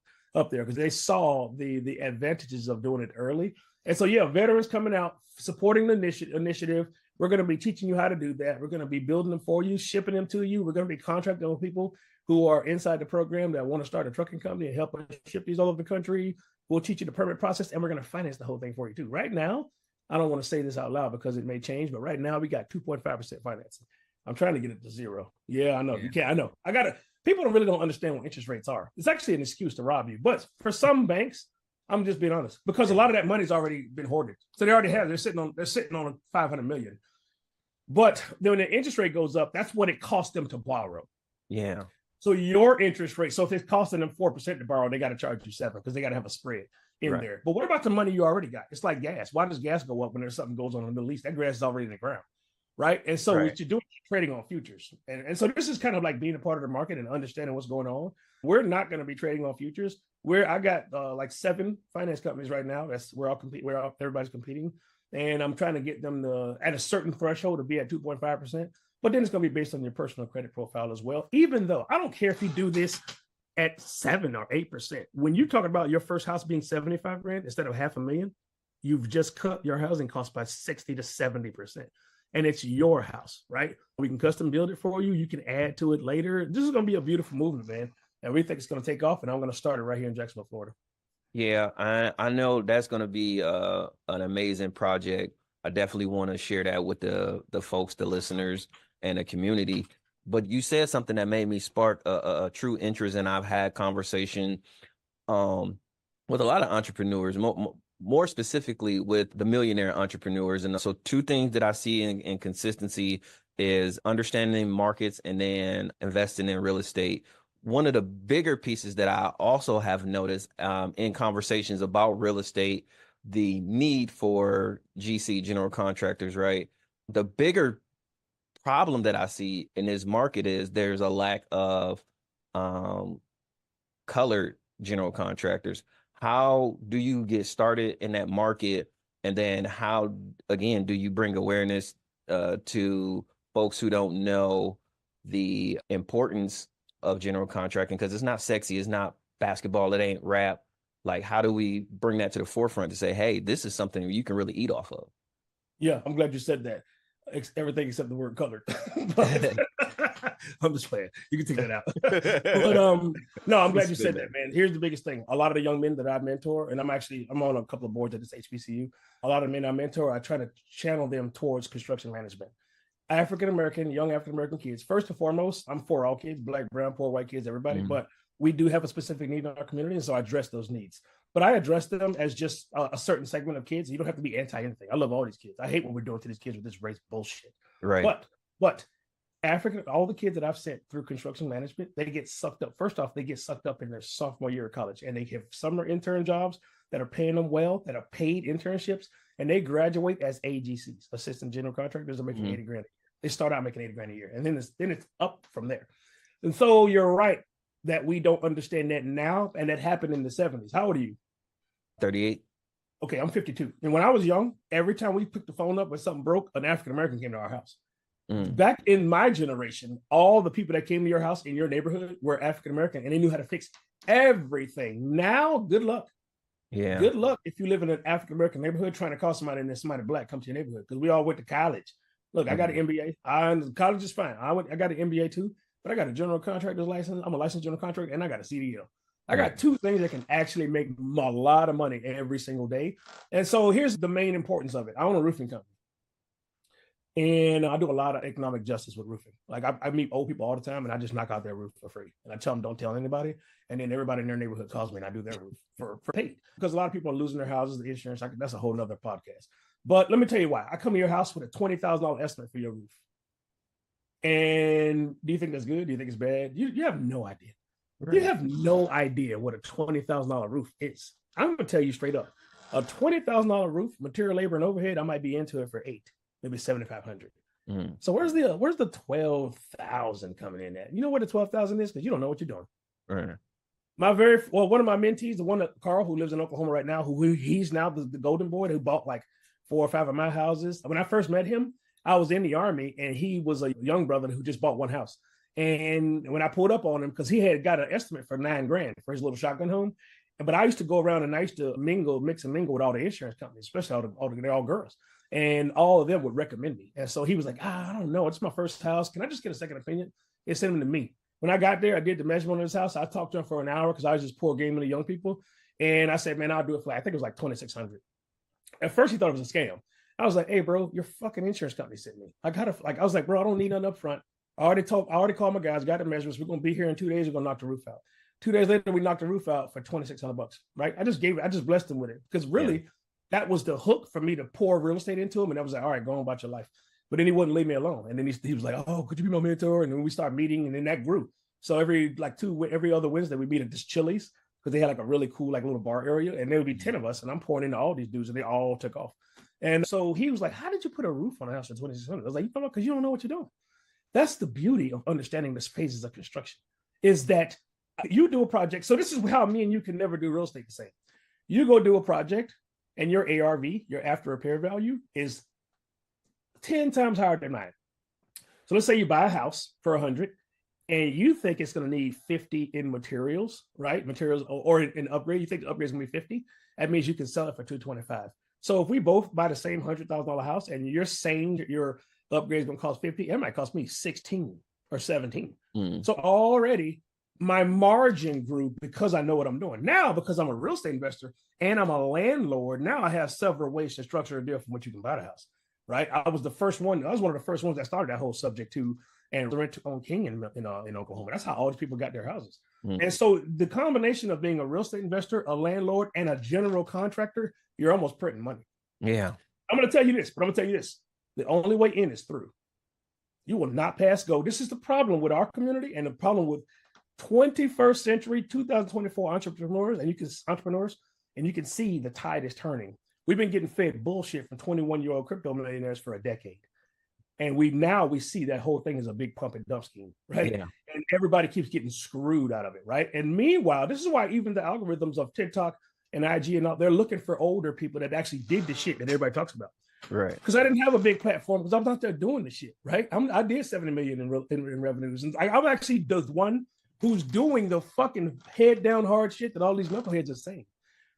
there because they saw the advantages of doing it early. And so, yeah, veterans coming out, supporting the initiative. We're going to be teaching you how to do that. We're going to be building them for you, shipping them to you. We're going to be contracting with people who are inside the program that want to start a trucking company and help us ship these all over the country. We'll teach you the permit process, and we're going to finance the whole thing for you too. Right now, I don't want to say this out loud because it may change, but right now we got 2.5% financing. I'm trying to get it to 0. Yeah, I know. You can't. I know. People really don't understand what interest rates are. It's actually an excuse to rob you. But for some banks, I'm just being honest, because a lot of that money's already been hoarded. So they already have, they're sitting on 500 million. But when the interest rate goes up, that's what it costs them to borrow. Yeah. So your interest rate, so if it's costing them 4% to borrow, they got to charge you 7% because they got to have a spread in there. But what about the money you already got? It's like gas. Why does gas go up when there's something goes on in the Middle East? That grass is already in the ground, right? And so what you're doing is trading on futures. And so this is kind of like being a part of the market and understanding what's going on. We're not going to be trading on futures. I got like 7 finance companies right now. Everybody's competing. And I'm trying to get them at a certain threshold to be at 2.5%. But then it's going to be based on your personal credit profile as well. Even though I don't care if you do this at 7 or 8%. When you talk about your first house being 75 grand instead of $500,000, you've just cut your housing cost by 60 to 70%. And it's your house, right? We can custom build it for you. You can add to it later. This is going to be a beautiful movement, man. And we think it's going to take off. And I'm going to start it right here in Jacksonville, Florida. Yeah, I know that's going to be an amazing project. I definitely want to share that with the folks, the listeners, and the community. But you said something that made me spark a true interest, and I've had conversation with a lot of entrepreneurs, more specifically with the millionaire entrepreneurs. And so 2 things that I see in consistency is understanding markets and then investing in real estate. One of the bigger pieces that I also have noticed in conversations about real estate, the need for GC, general contractors, right? The bigger problem that I see in this market is there's a lack of colored general contractors. How do you get started in that market? And then how, again, do you bring awareness to folks who don't know the importance of general contracting? Because it's not sexy, it's not basketball, it ain't rap. Like, how do we bring that to the forefront to say, hey, this is something you can really eat off of? Yeah, I'm glad you said that. Everything except the word colored. But I'm just playing. You can take that out. But no, I'm glad you said that, man. Here's the biggest thing. A lot of the young men that I mentor, and I'm on a couple of boards at this HBCU. A lot of men I mentor, I try to channel them towards construction management. Young African-American kids. First and foremost, I'm for all kids, black, brown, poor, white kids, everybody. Mm-hmm. But we do have a specific need in our community, and so I address those needs. But I address them as just a certain segment of kids. You don't have to be anti-anything. I love all these kids. I hate what we're doing to these kids with this race bullshit. Right. But all the kids that I've sent through construction management, they get sucked up. First off, they get sucked up in their sophomore year of college, and they have summer intern jobs that are paying them well, that are paid internships, and they graduate as AGCs, assistant general contractors, are making 80 grand a year. They start out making 80 grand a year, and then it's up from there. And so you're right that we don't understand that now, and that happened in the 70s. How old are you? 38. Okay, I'm 52. And when I was young, every time we picked the phone up when something broke, an African-American came to our house. Back in my generation, all the people that came to your house in your neighborhood were African-American, and they knew how to fix everything. Now, good luck. Yeah. Good luck if you live in an African-American neighborhood trying to call somebody and then somebody black come to your neighborhood, because we all went to college. Look, I got an MBA. College is fine. I got an MBA too, but I got a general contractor's license. I'm a licensed general contractor, and I got a CDL. I got 2 things that can actually make a lot of money every single day. And so here's the main importance of it. I own a roofing company. And I do a lot of economic justice with roofing. Like I meet old people all the time and I just knock out their roof for free. And I tell them, don't tell anybody. And then everybody in their neighborhood calls me and I do their roof for paid. Because a lot of people are losing their houses, the insurance, that's a whole nother podcast. But let me tell you why. I come to your house with a $20,000 estimate for your roof. And do you think that's good? Do you think it's bad? You have no idea. Right. You have no idea what a $20,000 roof is. I'm going to tell you straight up. A $20,000 roof, material, labor, and overhead, I might be into it for $8,000. Maybe 7,500. So where's the 12,000 coming in at? You know what the 12,000 is? Because you don't know what you're doing. Right. One of my mentees, the one that Carl, who lives in Oklahoma right now, he's now the golden boy who bought like 4 or 5 of my houses. When I first met him, I was in the Army and he was a young brother who just bought one house. And when I pulled up on him, because he had got an estimate for $9,000 for his little shotgun home. But I used to go around and I used to mix and mingle with all the insurance companies, especially they're all girls. And all of them would recommend me. And so he was like, I don't know. It's my first house. Can I just get a second opinion? They sent him to me. When I got there, I did the measurement of his house. I talked to him for an hour because I was just poor gaming the young people. And I said, man, I'll do it for I think it was like $2,600. At first, he thought it was a scam. I was like, hey, bro, your fucking insurance company sent me. I was like, bro, I don't need nothing up front. I already called my guys, got the measurements. We're going to be here in 2 days. We're going to knock the roof out. 2 days later, we knocked the roof out for $2,600, right? I just blessed him with it because really that was the hook for me to pour real estate into him. And I was like, all right, go on about your life. But then he wouldn't leave me alone. And then he was like, oh, could you be my mentor? And then we started meeting and then that grew. So every other Wednesday we meet at this Chili's because they had like a really cool, like little bar area and there would be 10 of us and I'm pouring into all these dudes and they all took off. And so he was like, how did you put a roof on a house for $2,600? I was like, you know, because you don't know what you're doing. That's the beauty of understanding the phases of construction is that you do a project. So this is how me and you can never do real estate the same. You go do a project and your ARV, your after repair value is 10 times higher than mine. So let's say you buy a house for 100 and you think it's going to need 50 in materials, right? Materials or in upgrade, you think the upgrade is going to be 50. That means you can sell it for 225. So if we both buy the same $100,000 house and you're saying that your upgrade is going to cost 50, it might cost me 16 or 17. So already my margin grew because I know what I'm doing. Now, because I'm a real estate investor and I'm a landlord, now I have several ways to structure a deal from which you can buy the house, right? I was one of the first ones that started that whole subject to and rent to own king in Oklahoma. That's how all these people got their houses. And so the combination of being a real estate investor, a landlord, and a general contractor, you're almost printing money. Yeah. I'm going to tell you this, but I'm going to tell you this. The only way in is through. You will not pass go. This is the problem with our community and the problem with 21st century, 2024 entrepreneurs, and you can see the tide is turning. We've been getting fed bullshit from 21-year-old crypto millionaires for a decade. And we see that whole thing as a big pump and dump scheme, right? Yeah. And everybody keeps getting screwed out of it, right? And meanwhile, this is why even the algorithms of TikTok and IG and all, they're looking for older people that actually did the shit that everybody talks about. Right. Because I didn't have a big platform because I'm not there doing the shit, right? I did 70 million in revenues. And I'm actually the one who's doing the fucking head down hard shit that all these knuckleheads are saying,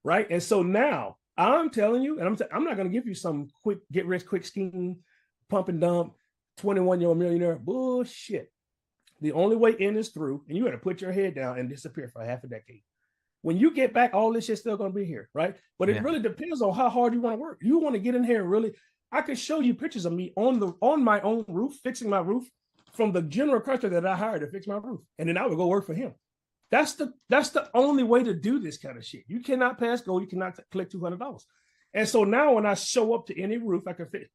right? And so now I'm telling you, and I'm not going to give you some quick get rich quick scheme, pump and dump, 21-year-old millionaire bullshit. The only way in is through, and you got to put your head down and disappear for half a decade. When you get back, all this shit's still going to be here, right? But it really depends on how hard you want to work. You want to get in here and really, I could show you pictures of me on my own roof, fixing my roof from the general contractor that I hired to fix my roof. And then I would go work for him. That's the only way to do this kind of shit. You cannot pass go. You cannot collect $200. And so now when I show up to any roof,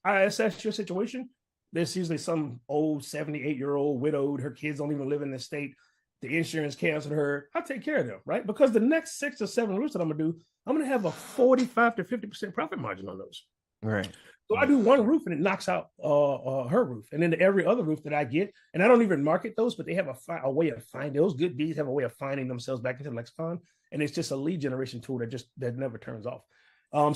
I assess your situation. There's usually some old 78-year-old widowed. Her kids don't even live in the state. The insurance canceled her. I take care of them, right? Because the next 6 or 7 roofs that I'm going to do, I'm going to have a 45 to 50% profit margin on those. Right. So I do one roof and it knocks out her roof. And then every other roof that I get, and I don't even market those, but they have a way of finding those good deeds, have a way of finding themselves back into the lexicon. And it's just a lead generation tool that never turns off.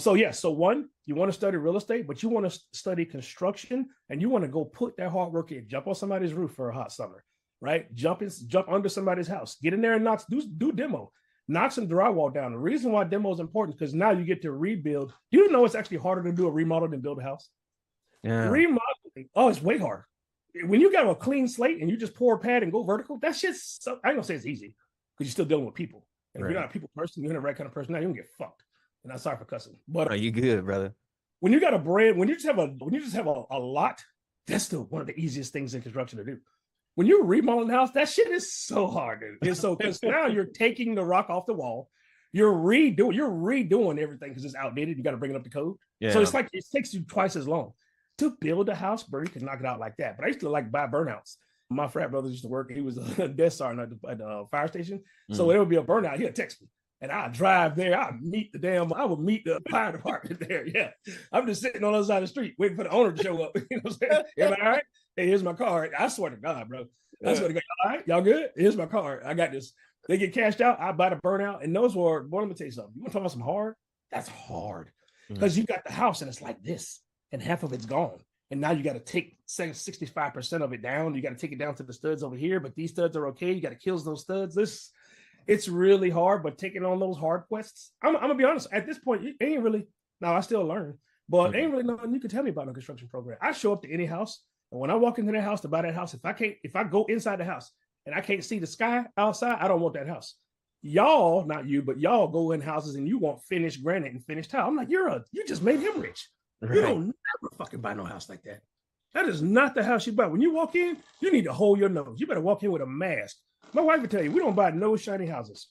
So one, you want to study real estate, but you want to study construction and you want to go put that hard work in, jump on somebody's roof for a hot summer, right? Jump under somebody's house, get in there and do demo. Knock some drywall down. The reason why demo is important is because now you get to rebuild. Do you know it's actually harder to do a remodel than build a house? Yeah. Remodeling, it's way hard. When you got a clean slate and you just pour a pad and go vertical, that shit's I ain't gonna say it's easy because you're still dealing with people. And if you're not a people person, you're not the right kind of person, now you're gonna get fucked. And I'm sorry for cussing. But you good, brother. When you got a brand, when you just have a lot That's one of the easiest things in construction to do. When you're remodeling the house, that shit is so hard, dude. And so because now you're taking the rock off the wall, you're redoing everything because it's outdated. You got to bring it up to code. Yeah. So it's like it takes you twice as long to build a house, bro. You can knock it out like that. But I used to like buy burnouts. My frat brother used to work. He was a desk sergeant at the fire station. So there would be a burnout. He'd text me. And I drive there. I would meet the fire department there. Yeah. I'm just sitting on the other side of the street waiting for the owner to show up. You know what I'm saying? Everybody all right? Hey, here's my card. I swear to God, bro. I swear to God. All right, y'all good? Here's my card. I got this. They get cashed out. I buy the burnout. And those were, boy, let me tell you something. You want to talk about some hard? That's hard. Because you got the house and it's like this. And half of it's gone. And now you got to take 65% of it down. You got to take it down to the studs over here. But these studs are okay. You got to kill those studs. It's really hard, but taking on those hard quests, I'm gonna be honest. At this point, it ain't really. Now I still learn, but ain't really nothing you can tell me about no construction program. I show up to any house, and when I walk into that house to buy that house, if I go inside the house and I can't see the sky outside, I don't want that house. Y'all, not you, but y'all go in houses and you want finished granite and finished tile. I'm like, you just made him rich. Right. You don't never fucking buy no house like that. That is not the house you buy. When you walk in, you need to hold your nose. You better walk in with a mask. My wife would tell you, we don't buy no shiny houses.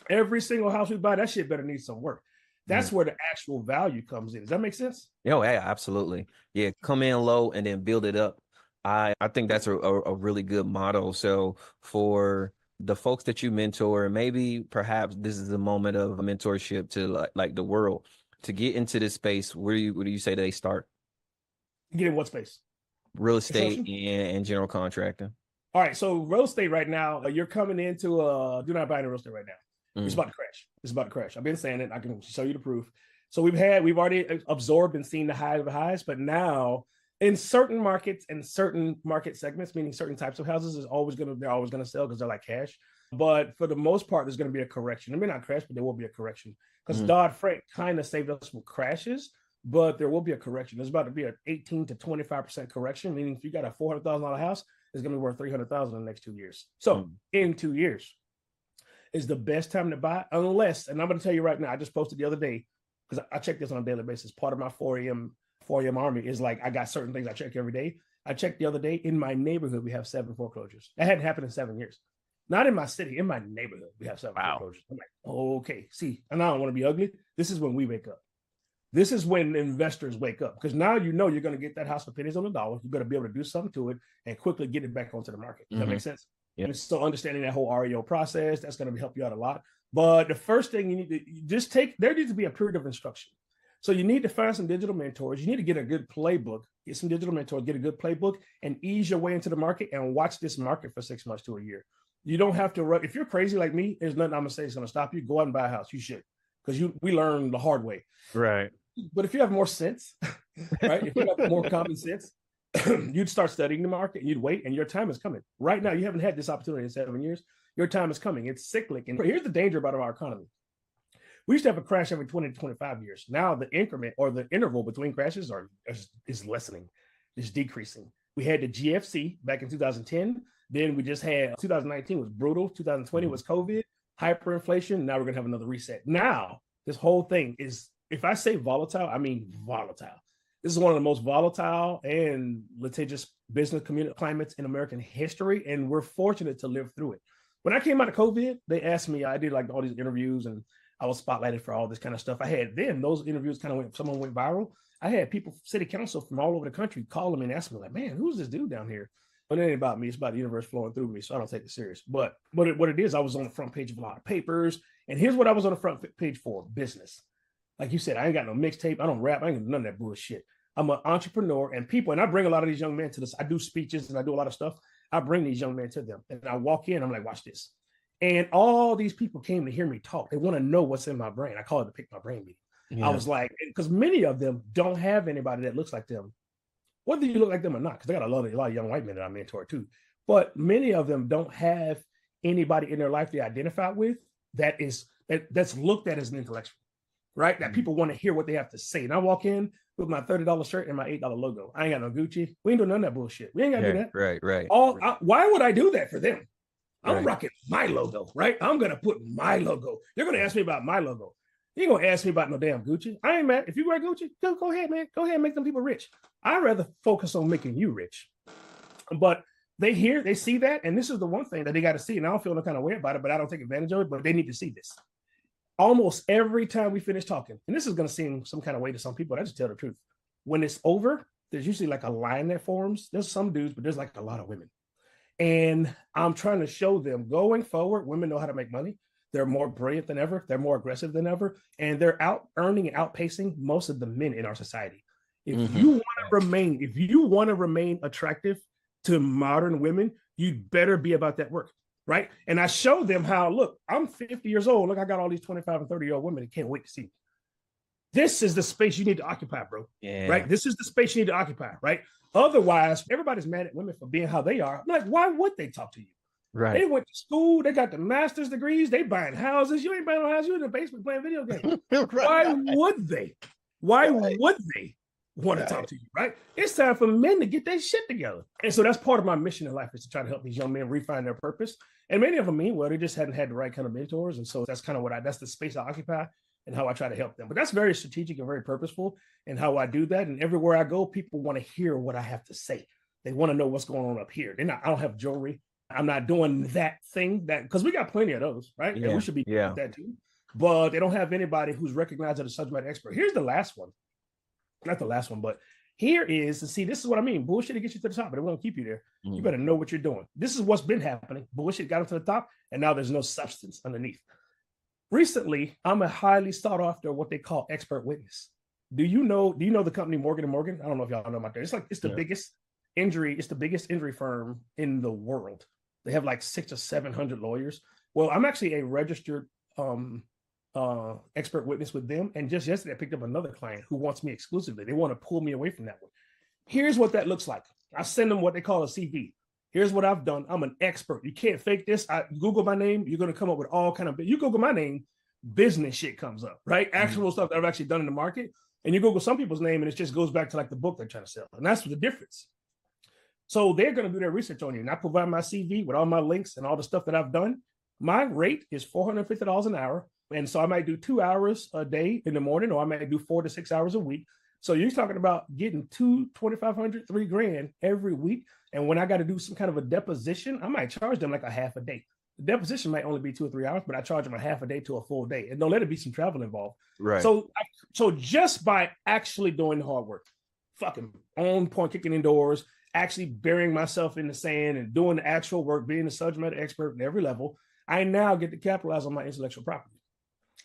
Every single house we buy, that shit better need some work. That's where the actual value comes in. Does that make sense? Yeah, absolutely. Yeah, come in low and then build it up. I think that's a really good motto. So for the folks that you mentor, maybe perhaps this is a moment of mentorship to like the world to get into this space. Where do you say they start? Get in what space? Real estate and general contracting. All right, so real estate right now, you're coming into do not buy any real estate right now. It's about to crash. It's about to crash. I've been saying it. I can show you the proof. So we've already absorbed and seen the high of the highs, but now in certain markets and certain market segments, meaning certain types of houses, they're always gonna sell because they're like cash. But for the most part, there's gonna be a correction. It may not crash, but there will be a correction because Dodd-Frank kind of saved us from crashes. But there will be a correction. There's about to be an 18 to 25% correction, meaning if you got a $400,000 house, it's going to be worth $300,000 in the next 2 years. So in 2 years is the best time to buy, unless, and I'm going to tell you right now, I just posted the other day, because I check this on a daily basis. Part of my 4 a.m. army is like, I got certain things I check every day. I checked the other day, in my neighborhood, we have 7 foreclosures. That hadn't happened in 7 years. Not in my city, in my neighborhood, we have 7 foreclosures. I'm like, okay, see, and I don't want to be ugly. This is when we wake up. This is when investors wake up, because now you know you're going to get that house for pennies on the dollar. You better be able to do something to it and quickly get it back onto the market. Does that make sense? Yeah. And so understanding that whole REO process, that's going to help you out a lot. But the first thing you need to there needs to be a period of instruction. So you need to find some digital mentors. You need to get a good playbook, get some digital mentors, get a good playbook, and ease your way into the market and watch this market for 6 months to a year. You don't have to run. If you're crazy like me, there's nothing I'm going to say is going to stop you. Go out and buy a house. You should, because we learn the hard way. Right. But if you have more sense, right? If you have more common sense, you'd start studying the market and you'd wait, and your time is coming. Right now, you haven't had this opportunity in 7 years. Your time is coming. It's cyclic. And here's the danger about our economy. We used to have a crash every 20 to 25 years. Now the increment or the interval between crashes is lessening, is decreasing. We had the GFC back in 2010. Then we just had 2019 was brutal. 2020 was COVID, hyperinflation. Now we're going to have another reset. Now this whole thing is, if I say volatile, I mean volatile. This is one of the most volatile and litigious business community climates in American history, and we're fortunate to live through it. When I came out of COVID, they asked me, I did like all these interviews, and I was spotlighted for all this kind of stuff. I had those interviews kind of someone went viral. I had people, city council from all over the country, calling me and asking me like, man, who's this dude down here? But it ain't about me. It's about the universe flowing through me. So I don't take it serious. But what it is, I was on the front page of a lot of papers. And here's what I was on the front page for: business. Like you said, I ain't got no mixtape. I don't rap. I ain't got none of that bullshit. I'm an entrepreneur, and I bring a lot of these young men to this. I do speeches and I do a lot of stuff. I bring these young men to them, and I walk in. I'm like, watch this. And all these people came to hear me talk. They want to know what's in my brain. I call it the Pick My Brain meeting. Yeah. I was like, because many of them don't have anybody that looks like them, whether you look like them or not, because I got a lot of young white men that I mentor too. But many of them don't have anybody in their life they identify with that's looked at as an intellectual, right? That people want to hear what they have to say. And I walk in with my $30 shirt and my $8 logo. I ain't got no Gucci. We ain't doing none of that bullshit. We ain't got to do that. Right. Why would I do that for them? I'm rocking my logo, right? I'm going to put my logo. They're going to ask me about my logo. You ain't gonna ask me about no damn Gucci. I ain't mad. If you wear Gucci, go ahead, man. Go ahead and make them people rich. I'd rather focus on making you rich. But they see that, and this is the one thing that they got to see. And I don't feel no kind of way about it, but I don't take advantage of it. But they need to see this. Almost every time we finish talking, and this is gonna seem some kind of way to some people, but I just tell the truth. When it's over, there's usually like a line that forms. There's some dudes, but there's like a lot of women. And I'm trying to show them going forward, women know how to make money. They're more brilliant than ever. They're more aggressive than ever. And they're out earning and outpacing most of the men in our society. If you want to remain attractive to modern women, you'd better be about that work, right? And I show them how, look, I'm 50 years old. Look, I got all these 25 and 30-year-old women that can't wait to see me. This is the space you need to occupy, bro. Yeah. Right? This is the space you need to occupy, right? Otherwise, everybody's mad at women for being how they are. I'm like, why would they talk to you? Right. They went to school. They got the master's degrees. They buying houses. You ain't buying no house. You in the basement playing video games. Right. Why would they? Why would they want to talk to you? Right. It's time for men to get their shit together. And so that's part of my mission in life, is to try to help these young men refine their purpose. And many of them mean well. They just hadn't had the right kind of mentors. And so that's kind of that's the space I occupy and how I try to help them. But that's very strategic and very purposeful in how I do that. And everywhere I go, people want to hear what I have to say. They want to know what's going on up here. I don't have jewelry. I'm not doing that thing because we got plenty of those, right? Yeah. And we should be doing that too. But they don't have anybody who's recognized as a subject matter expert. Here's the last one. Not the last one, but here is, to see, this is what I mean. Bullshit to get you to the top, but it won't keep you there. You better know what you're doing. This is what's been happening. Bullshit got them to the top, and now there's no substance underneath. Recently, I'm a highly sought after what they call expert witness. Do you know the company Morgan & Morgan? I don't know if y'all know about that. It's the biggest injury firm in the world. They have like 600 or 700 lawyers. Well, I'm actually a registered expert witness with them. And just yesterday, I picked up another client who wants me exclusively. They want to pull me away from that one. Here's what that looks like. I send them what they call a CV. Here's what I've done. I'm an expert. You can't fake this. I Google my name. You're going to come up with all kind of, you Google my name, business shit comes up, right? Actual stuff that I've actually done in the market. And you Google some people's name and it just goes back to like the book they're trying to sell. And that's the difference. So they're going to do their research on you. And I provide my CV with all my links and all the stuff that I've done. My rate is $450 an hour. And so I might do 2 hours a day in the morning, or I might do 4 to 6 hours a week. So you're talking about getting $2,500, $3,000 every week. And when I got to do some kind of a deposition, I might charge them like a half a day. The deposition might only be 2 or 3 hours, but I charge them a half a day to a full day. And don't let it be some travel involved. Right. So just by actually doing the hard work, fucking on point, kicking indoors, actually burying myself in the sand and doing the actual work, being a subject matter expert at every level, I now get to capitalize on my intellectual property.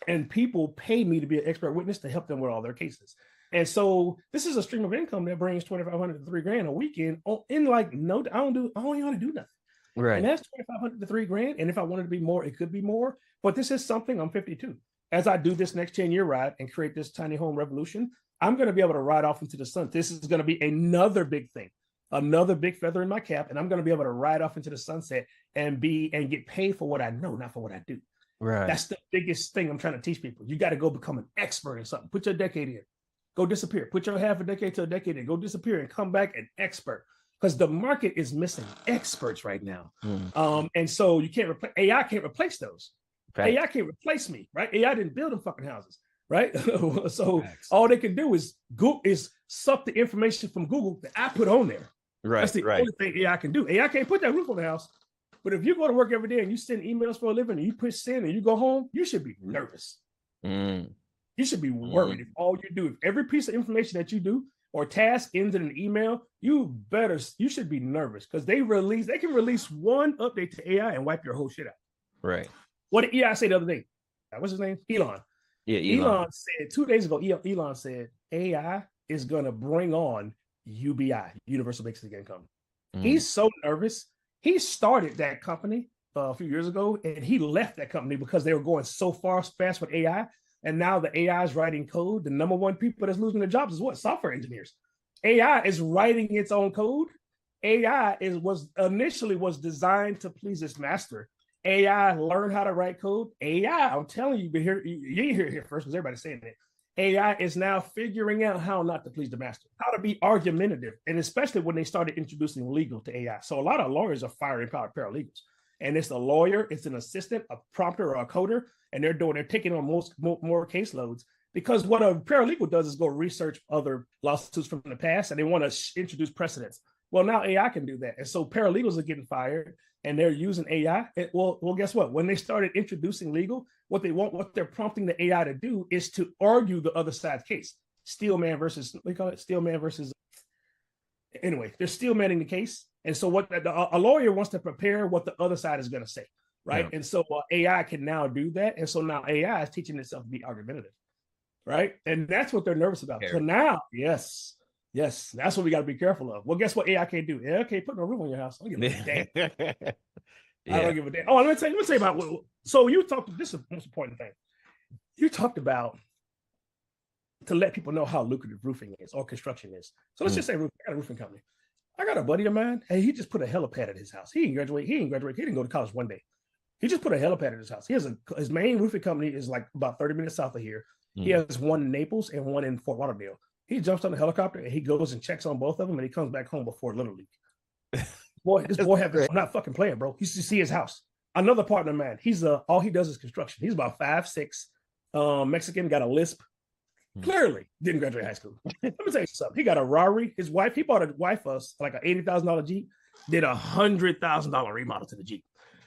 And people pay me to be an expert witness to help them with all their cases. And so this is a stream of income that brings $2,500 to $3,000 a weekend. In like no, I don't even want to do nothing. Right. And that's $2,500 to $3,000. And if I wanted to be more, it could be more. But this is something. I'm 52. As I do this next 10-year ride and create this tiny home revolution, I'm going to be able to ride off into the sun. This is going to be another big thing, another big feather in my cap, and I'm going to be able to ride off into the sunset and get paid for what I know, not for what I do. Right. That's the biggest thing I'm trying to teach people. You got to go become an expert in something. Put your decade in. Go disappear. Put your half a decade to a decade in. Go disappear and come back an expert. Because the market is missing experts right now. And so you can't replace AI. Can't replace those. Facts. AI can't replace me, right? AI didn't build them fucking houses, right? So Facts. All they can do is suck the information from Google that I put on there. Right. That's the only thing AI can do. AI can't put that roof on the house. But if you go to work every day and you send emails for a living and you push send and you go home, you should be nervous. You should be worried if all you do, if every piece of information that you do or task ends in an email, you should be nervous because they can release one update to AI and wipe your whole shit out. Right. What did AI say the other day? What's his name? Elon. Yeah, Elon said 2 days ago, Elon said AI is going to bring on UBI, Universal Basic Income. He's so nervous. He started that company a few years ago, and he left that company because they were going so fast with AI. And now the AI is writing code. The number one people that's losing their jobs is what? Software engineers. AI is writing its own code. AI was initially designed to please its master. AI learned how to write code. AI, I'm telling you, you hear it here first because everybody's saying it. AI is now figuring out how not to please the master, how to be argumentative, and especially when they started introducing legal to AI. So a lot of lawyers are firing paralegals. and it's a lawyer, it's an assistant, a prompter, or a coder, and they're taking on more caseloads. Because what a paralegal does is go research other lawsuits from the past, and they want to introduce precedents. Well, now AI can do that, and so paralegals are getting fired, and they're using AI. Well, guess what? When they started introducing legal, what they're prompting the AI to do is to argue the other side's case. Steelman versus, we call it Steelman versus. Anyway, they're steelmanning the case, and so what a lawyer wants to prepare what the other side is going to say, right? Yeah. And so AI can now do that, and so now AI is teaching itself to be argumentative. Right. And that's what they're nervous about. So now, yes, that's what we got to be careful of. Well, guess what AI can't do? AI can't put no roof on your house. I don't give a damn. I don't give a damn. Oh, let me say about, so you talked, this is the most important thing. You talked about to let people know how lucrative roofing is or construction is. So let's just say I got a roofing company. I got a buddy of mine. Hey, he just put a helipad at his house. He didn't graduate. He didn't go to college one day. He just put a helipad at his house. His main roofing company is like about 30 minutes south of here. He has one in Naples and one in Fort Lauderdale. He jumps on the helicopter and he goes and checks on both of them, and he comes back home before Little League. This boy I'm not fucking playing, bro. He used to see his house. Another partner of mine, he's all he does is construction. He's about 5'6", Mexican, got a lisp. Clearly didn't graduate high school. Let me tell you something. He got a Rari. His wife, he bought a wife like an $80,000 Jeep, did $100,000 remodel to the Jeep.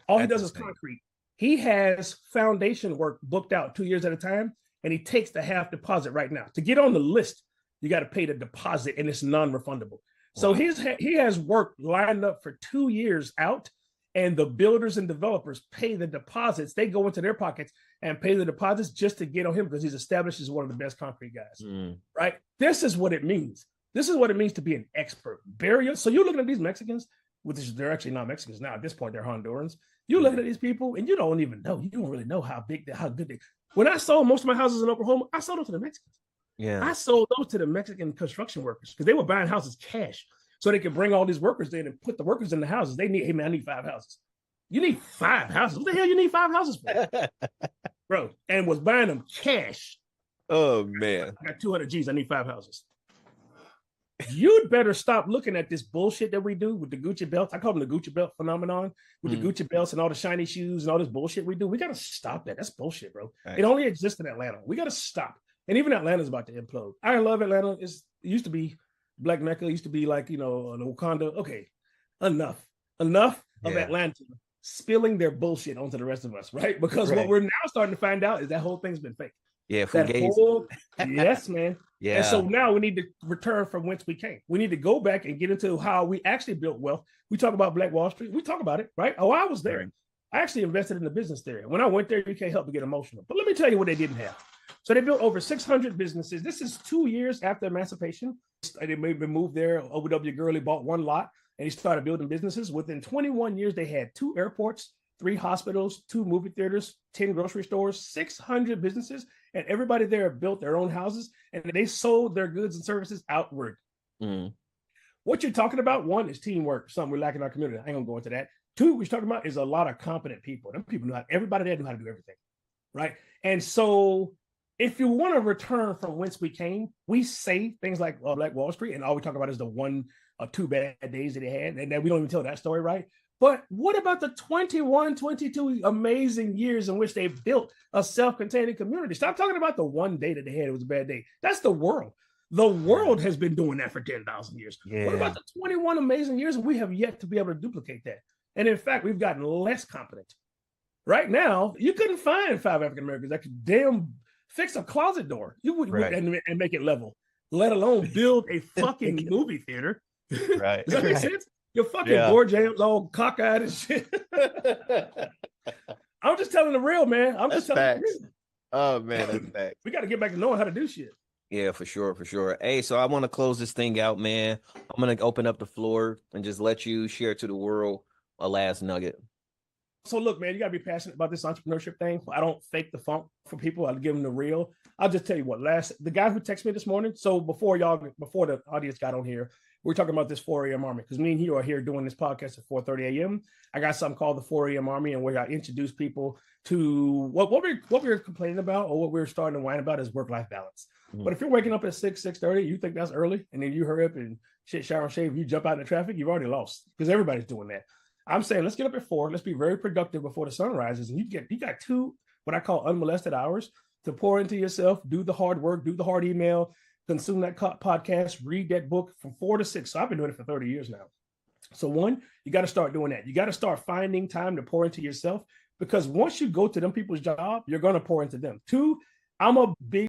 All he does is concrete. He has foundation work booked out 2 years at a time. And he takes the half deposit right now. To get on the list, you got to pay the deposit, and it's non-refundable. Wow. So he has work lined up for 2 years out, and the builders and developers pay the deposits. They go into their pockets and pay the deposits just to get on him because he's established as one of the best concrete guys, right? This is what it means. This is what it means to be an expert. So you're looking at these Mexicans, which they're actually not Mexicans now. At this point, they're Hondurans. You're looking at these people, and you don't even know. You don't really know how good they. When I sold most of my houses in Oklahoma, I sold them to the Mexicans. Yeah, I sold those to the Mexican construction workers because they were buying houses cash, so they could bring all these workers in and put the workers in the houses. They need, hey man, I need 5 houses. You need 5 houses. What the hell you need 5 houses for, bro? And was buying them cash. Oh man, I got 200 G's. I need 5 houses. You'd better stop looking at this bullshit that we do with the Gucci belts. I call them the Gucci belt phenomenon with the Gucci belts and all the shiny shoes and all this bullshit we do. We got to stop that. That's bullshit, bro. Right. It only exists in Atlanta. We got to stop. And even Atlanta's about to implode. I love Atlanta. It used to be Black Mecca. It used to be like, an Wakanda. Okay, enough of Atlanta spilling their bullshit onto the rest of us, right? Because what we're now starting to find out is that whole thing's been fake. Yeah, yes, man. Yeah. And so now we need to return from whence we came. We need to go back and get into how we actually built wealth. We talk about Black Wall Street. We talk about it, right? Oh, I was there. Right. I actually invested in the business there. When I went there, you can't help but get emotional. But let me tell you what they didn't have. So they built over 600 businesses. This is 2 years after emancipation. They maybe moved there. O.W. Gurley bought one lot and he started building businesses. Within 21 years, they had 2 airports, 3 hospitals, 2 movie theaters, 10 grocery stores, 600 businesses. And everybody there built their own houses and they sold their goods and services outward. What you're talking about, 1 is teamwork, something we lack in our community. I ain't gonna go into that. 2, what you're talking about is a lot of competent people. Them people everybody there knew how to do everything, right? And so if you want to return from whence we came, we say things like Black Wall Street, and all we talk about is the 1 or 2 bad days that they had, and then we don't even tell that story, right? But what about the 21, 22 amazing years in which they built a self-containing community? Stop talking about the 1 day that they had. It was a bad day. That's the world. The world has been doing that for 10,000 years. Yeah. What about the 21 amazing years? We have yet to be able to duplicate that. And in fact, we've gotten less competent. Right now, you couldn't find 5 African-Americans that could damn fix a closet door and make it level, let alone build a fucking movie theater. Right. Does that make sense? Your fucking door jams all cockeyed and shit. I'm just telling the real, man. I'm just telling the real. Oh man, that's facts. We got to get back to knowing how to do shit. Yeah, for sure. Hey, so I want to close this thing out, man. I'm gonna open up the floor and just let you share to the world a last nugget. So look, man, you gotta be passionate about this entrepreneurship thing. I don't fake the funk for people. I'll give them the real. I'll just tell you what. The guy who texted me this morning. So before the audience got on here, we're talking about this 4 a.m. Army because me and you are here doing this podcast at 4:30 a.m. I got something called the 4 a.m. Army, and where I introduce people to what we're complaining about or what we're starting to whine about is work-life balance. Mm-hmm. But if you're waking up at 6:30, you think that's early, and then you hurry up and shit, shower, and shave, you jump out in the traffic, you've already lost because everybody's doing that. I'm saying let's get up at 4. Let's be very productive before the sun rises, and you got 2 what I call unmolested hours to pour into yourself, do the hard work, do the hard email, consume that podcast, read that book from 4 to 6. So I've been doing it for 30 years now. So one, you got to start doing that. You got to start finding time to pour into yourself, because once you go to them people's job, you're going to pour into them. 2, I'm a big